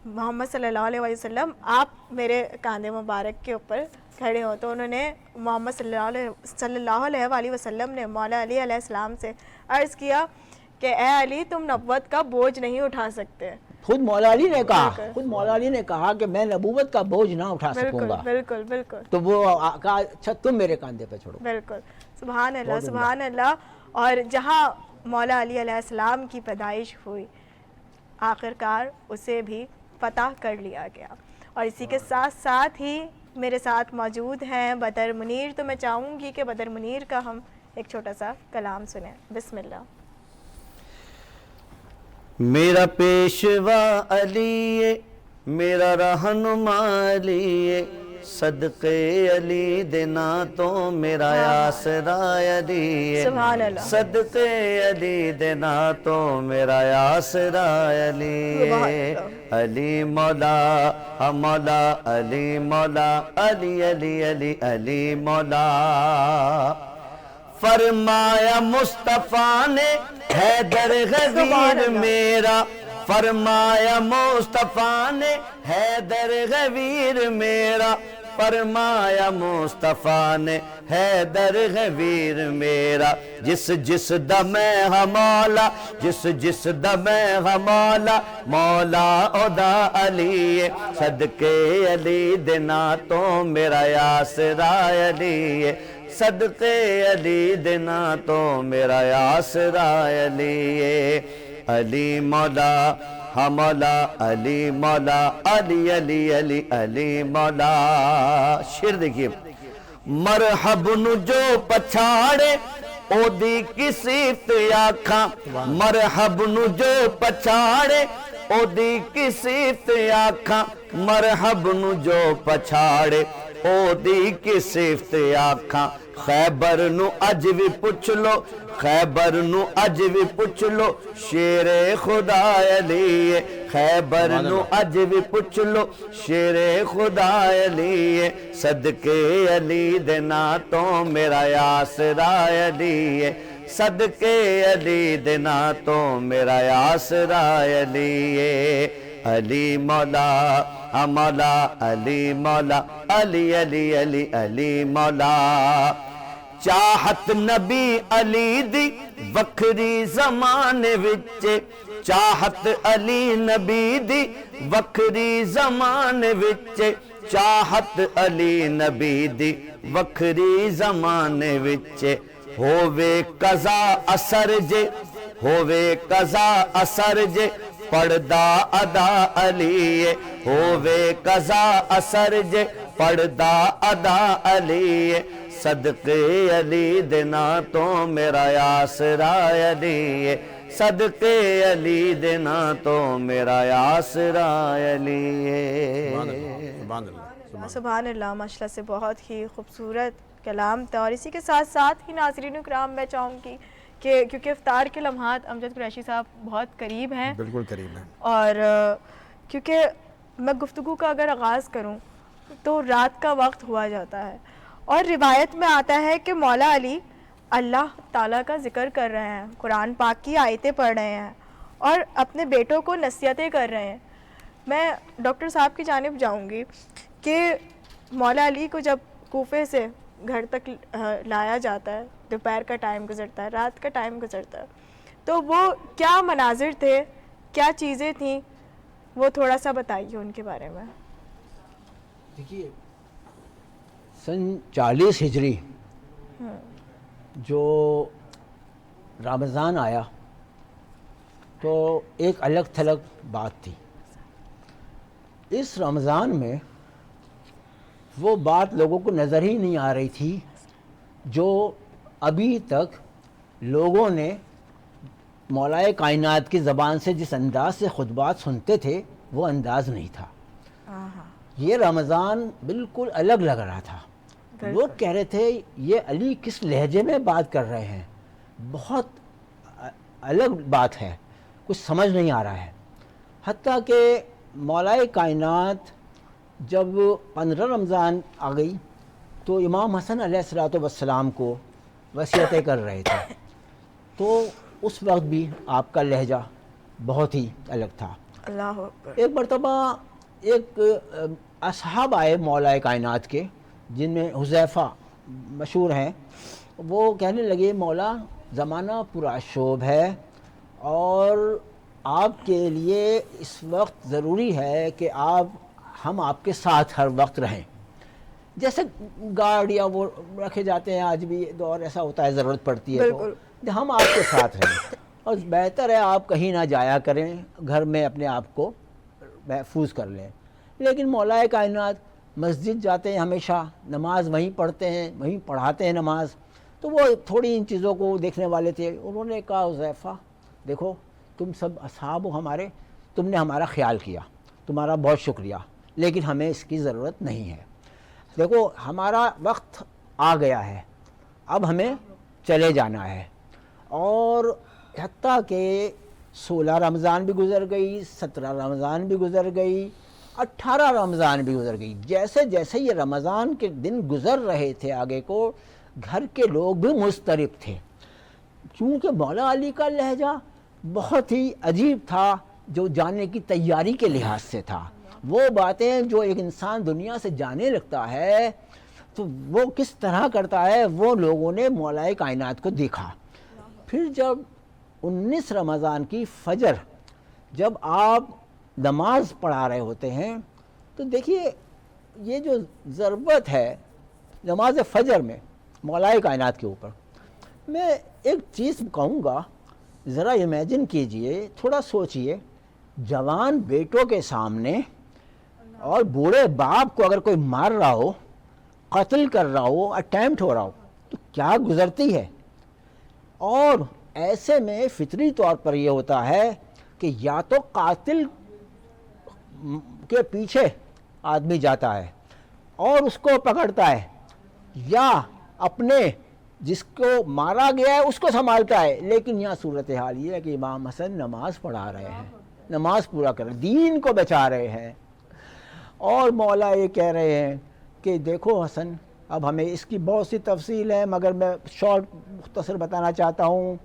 محمد صلی اللہ علیہ وسلم آپ میرے کاندھے مبارک کے اوپر کھڑے ہو، تو انہوں نے محمد صلی اللہ علیہ وسلم نے مولا علی علیہ السلام سے عرض کیا کہ اے علی تم نبوت کا بوجھ نہیں اٹھا سکتے. خود مولا علی نے کہا کہ میں نبوت کا بوجھ نہ اٹھا سکوں گا. بالکل بالکل. تو وہ کہا اچھا تم میرے کاندھے پہ چھوڑو. بالکل سبحان اللہ سبحان اللہ. اور جہاں مولا علی علیہ السلام کی پیدائش ہوئی آخرکار اسے بھی فتح کر لیا گیا. اور اسی کے ساتھ ساتھ ہی میرے ساتھ موجود ہیں بدر منیر، تو میں چاہوں گی کہ بدر منیر کا ہم ایک چھوٹا سا کلام سنیں. بسم اللہ. میرا پیشوا علی ہے، میرا رہنما علی ہے، صدقے علی دینا تو میرا آسرا علی ہے. سبحان اللہ. صدقے علی دینا تو میرا آسرا علی ہے. علی مولا مولا علی مولا علی علی علی علی مولا. فرمایا مصطفیٰ نے حیدر غویر میرا، فرمایا مصطفیٰ نے حیدر غویر میرا، فرمایا مصطفیٰ نے حیدر غویر میرا. جس جس دم ہے مولا، جس جس دم ہے مولا، مولا ادا علی ہے. صدقے علی دینا تو میرا آسرا علی ہے. صدقے علی دینا تو میرا آسرا علی ہے. علی مولا ہاں مولا علی مولا علی علی علی علی مولا. شعر دیکھیے. مرحب نو جو پچھاڑے او دی کسی آکھاں، مرحب نو جو پچھاڑے او دی کسی آکھاں، مرحب نو جو پچھاڑے او دی کسی آکھاں. خیبر نو اج بھی پوچھ لو، خیبر نو اج بھی پوچھ لو، شیر خدا علی ہے. خیبر نو اج بھی پوچھ لو، شیر خدا علی ہے. صدقے علی دینا تو میرا آسرا علی ہے. صدقے علی دینا تو میرا آسرا علی ہے. علی مولا مولا علی مولا علی علی علی علی مولا. چاہت نبی علی دی وکھری زمانے وچے، چاہت علی نبی دی وکھری زمانے وچے، چاہت علی نبی دی وکھری زمانے وچے. ہووے قضا اثر جے، ہووے قضا اثر جے، پڑھدا ادا علی ہے. ہووے قضا اثر جے، پڑھدا ادا علی ہے. صدقے علی دینا تو میرا آسرا علی ہے. صدقے علی دینا تو میرا آسرا علی ہے. سبحان اللہ. ماشاءاللہ سے بہت ہی خوبصورت کلام تھا. اور اسی کے ساتھ ساتھ ہی ناظرین کرام میں چاہوں گی کہ کیونکہ افطار کے لمحات امجد قریشی صاحب بہت قریب ہیں, بالکل قریب ہیں, اور کیونکہ میں گفتگو کا اگر آغاز کروں تو رات کا وقت ہوا جاتا ہے, اور روایت میں آتا ہے کہ مولا علی اللہ تعالیٰ کا ذکر کر رہے ہیں, قرآن پاک کی آیتیں پڑھ رہے ہیں اور اپنے بیٹوں کو نصیحتیں کر رہے ہیں. میں ڈاکٹر صاحب کی جانب جاؤں گی کہ مولا علی کو جب کوفے سے گھر تک لایا جاتا ہے, دوپہر کا ٹائم گزرتا ہے, رات کا ٹائم گزرتا ہے, تو وہ کیا مناظر تھے, کیا چیزیں تھیں, وہ تھوڑا سا بتائیے ان کے بارے میں. دیکھیے سن 40 ہجری جو رمضان آیا تو ایک الگ تھلگ بات تھی. اس رمضان میں وہ بات لوگوں کو نظر ہی نہیں آ رہی تھی جو ابھی تک لوگوں نے مولائے کائنات کی زبان سے جس انداز سے خطبات سنتے تھے وہ انداز نہیں تھا. یہ رمضان بالکل الگ لگ رہا تھا. لوگ کہہ رہے تھے یہ علی کس لہجے میں بات کر رہے ہیں, بہت الگ بات ہے, کچھ سمجھ نہیں آ رہا ہے. حتیٰ کہ مولائے کائنات جب 15 رمضان آ گئی تو امام حسن علیہ السلام کو وصیتیں کر رہے تھے, تو اس وقت بھی آپ کا لہجہ بہت ہی الگ تھا. اللہ اکبر. ایک مرتبہ ایک اصحاب آئے مولائے کائنات کے جن میں حذیفہ مشہور ہیں, وہ کہنے لگے مولا زمانہ پرآشوب ہے اور آپ کے لیے اس وقت ضروری ہے کہ ہم آپ کے ساتھ ہر وقت رہیں. جیسے گارڈ یا وہ رکھے جاتے ہیں, آج بھی دور ایسا ہوتا ہے, ضرورت پڑتی ہے تو ہم آپ کے ساتھ رہیں, اور بہتر ہے آپ کہیں نہ جایا کریں, گھر میں اپنے آپ کو محفوظ کر لیں. لیکن مولائے کائنات مسجد جاتے ہیں, ہمیشہ نماز وہیں پڑھتے ہیں, وہیں پڑھاتے ہیں نماز, تو وہ تھوڑی ان چیزوں کو دیکھنے والے تھے. انہوں نے کہا حذیفہ دیکھو تم سب اصحاب ہو ہمارے, تم نے ہمارا خیال کیا, تمہارا بہت شکریہ, لیکن ہمیں اس کی ضرورت نہیں ہے. دیکھو ہمارا وقت آ گیا ہے, اب ہمیں چلے جانا ہے. اور حتیٰ کہ 16 رمضان بھی گزر گئی, 17 رمضان بھی گزر گئی, 18 رمضان بھی گزر گئی. جیسے جیسے یہ رمضان کے دن گزر رہے تھے آگے کو, گھر کے لوگ بھی مضطرب تھے, کیونکہ مولا علی کا لہجہ بہت ہی عجیب تھا جو جاننے کی تیاری کے لحاظ سے تھا. وہ باتیں جو ایک انسان دنیا سے جانے لگتا ہے تو وہ کس طرح کرتا ہے, وہ لوگوں نے مولائے کائنات کو دیکھا. پھر جب 19 رمضان کی فجر جب آپ نماز پڑھا رہے ہوتے ہیں تو دیکھیے یہ جو ضربت ہے نماز فجر میں مولائے کائنات کے اوپر, میں ایک چیز کہوں گا, ذرا امیجن کیجئے, تھوڑا سوچئے, جوان بیٹوں کے سامنے اور بوڑھے باپ کو اگر کوئی مار رہا ہو, قتل کر رہا ہو, اٹیمپٹ ہو رہا ہو, تو کیا گزرتی ہے. اور ایسے میں فطری طور پر یہ ہوتا ہے کہ یا تو قاتل کے پیچھے آدمی جاتا ہے اور اس کو پکڑتا ہے, یا اپنے جس کو مارا گیا ہے اس کو سنبھالتا ہے. لیکن یہاں صورتحال یہ ہے کہ امام حسن نماز پڑھا رہے ہیں, نماز پورا کر رہے ہیں, دین کو بچا رہے ہیں, اور مولا یہ کہہ رہے ہیں کہ دیکھو حسن, اب ہمیں اس کی بہت سی تفصیل ہے مگر میں شارٹ مختصر بتانا چاہتا ہوں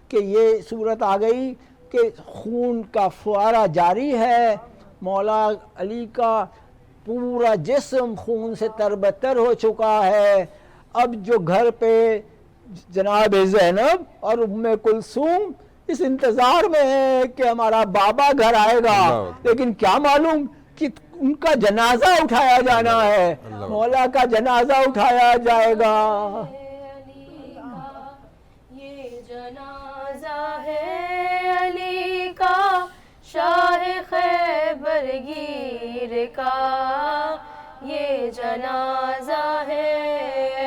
کہ یہ صورت آ گئی کہ خون کا فوارہ جاری ہے, مولا علی کا پورا جسم خون سے تربتر ہو چکا ہے. اب جو گھر پہ جناب زینب اور ام کلثوم اس انتظار میں ہے کہ ہمارا بابا گھر آئے گا, لیکن کیا معلوم کہ ان کا جنازہ اٹھایا جانا ہے, مولا کا جنازہ اٹھایا جائے گا. یہ جنازہ ہے علی کا, شاہ خیبر گیر کا, یہ جنازہ ہے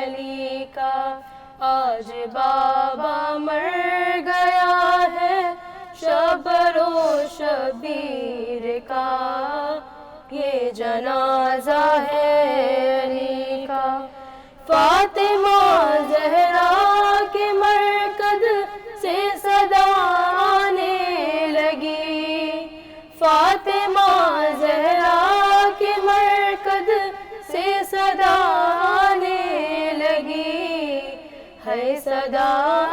علی کا, آج بابا مر گیا ہے شبر و شبیر کا, یہ جنازہ ہے علی کا. فاطمہ زہرا کے مرکز سے صدا آنے لگی، فاطمہ زہرا کے مرکز سے صدا آنے لگی، ہے صدا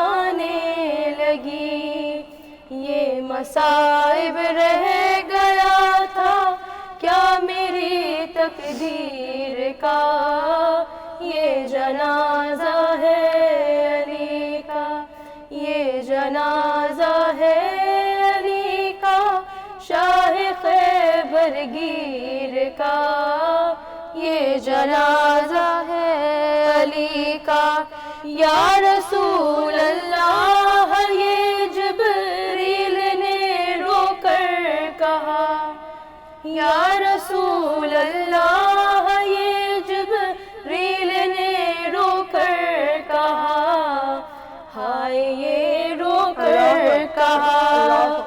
آنے لگی۔ یہ مصائب رہ گیا تھا کیا میری تقدیر کا، یہ جنازہ ہے علی کا، یہ جنازہ ہے علی کا، شاہ خیبر گیر کا، یہ جنازہ ہے علی کا۔ یا رسول اللہ یہ جبریل نے رو کر کہا، یا رسول اللہ یہ جبریل نے رو کر کہا، ہائے یہ رو کر کہا،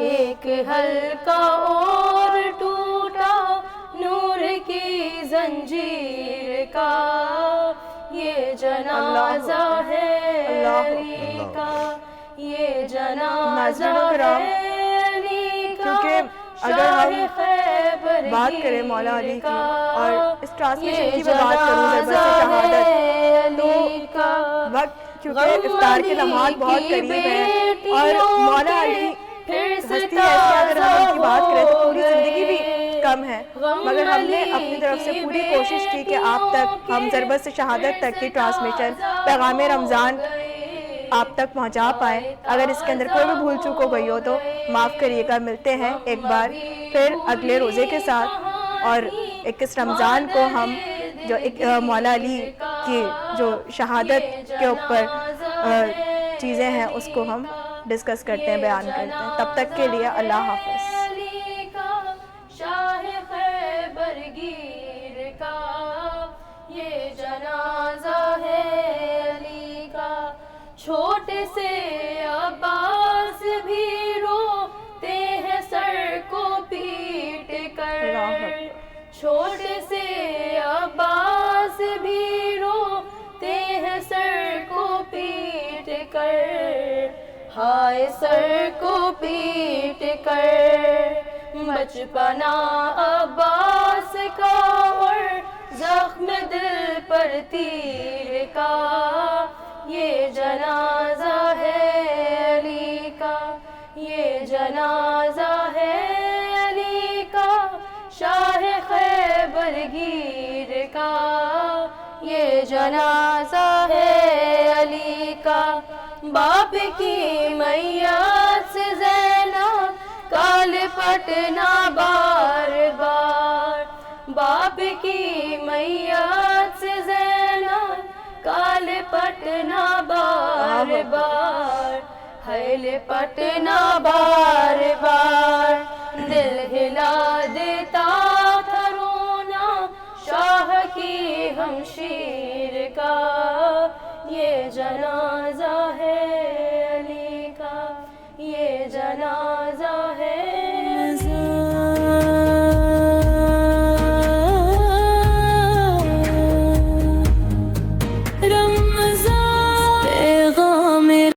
ایک حلقہ اور ٹوٹا نور کی زنجیر کا، یہ جنازہ ہے علی کا، یہ جنازہ ہے علی کا۔ کیونکہ اگر ہم بات کریں مولا علی کی اور اس ٹرانسمیشن کی میں بات کروں ضربت شہادت، تو وقت کیونکہ افطار کی نماز بہت قریب ہے اور مولا علی ہستی ہے، اگر ہم ان کی بات کریں تو پوری زندگی بھی کم ہے، مگر ہم نے اپنی طرف سے پوری کوشش کی کہ آپ تک ہم ضربت شہادت تک کی ٹرانسمیشن پیغام رمضان آپ تک پہنچا پائے۔ اگر اس کے اندر کوئی بھی بھول چوک ہو گئی ہو تو معاف کریے گا۔ ملتے ہیں ایک بار پھر اگلے روزے کے ساتھ، اور 21 رمضان کو ہم جو مولا علی کی جو شہادت کے اوپر چیزیں ہیں اس کو ہم ڈسکس کرتے ہیں، بیان کرتے ہیں۔ تب تک کے لیے اللہ حافظ۔ شاہ خیبر گیر کا یہ جنازہ ہے علی کا، چھوٹے سے عباس بھی روتے ہیں سر کو پیٹ کر، چھوٹے سے عباس بھی روتے ہیں سر کو پیٹ کر، ہائے سر کو پیٹ کر، بچپنا عباس کا اور زخم دل پر تیر کا، یہ جنازہ ہے علی کا، یہ جنازہ ہے علی کا، شاہ خیبر گیر کا، یہ جنازہ ہے علی کا۔ باپ کی میت سے زینب کال پٹنا بار بار، باپ کی میت سے زینب کال پٹنا بار بار، حیل پٹنا بار بار، دل ہلا دیتا تھا رونا شاہ کی ہمشیر کا، یہ جنازہ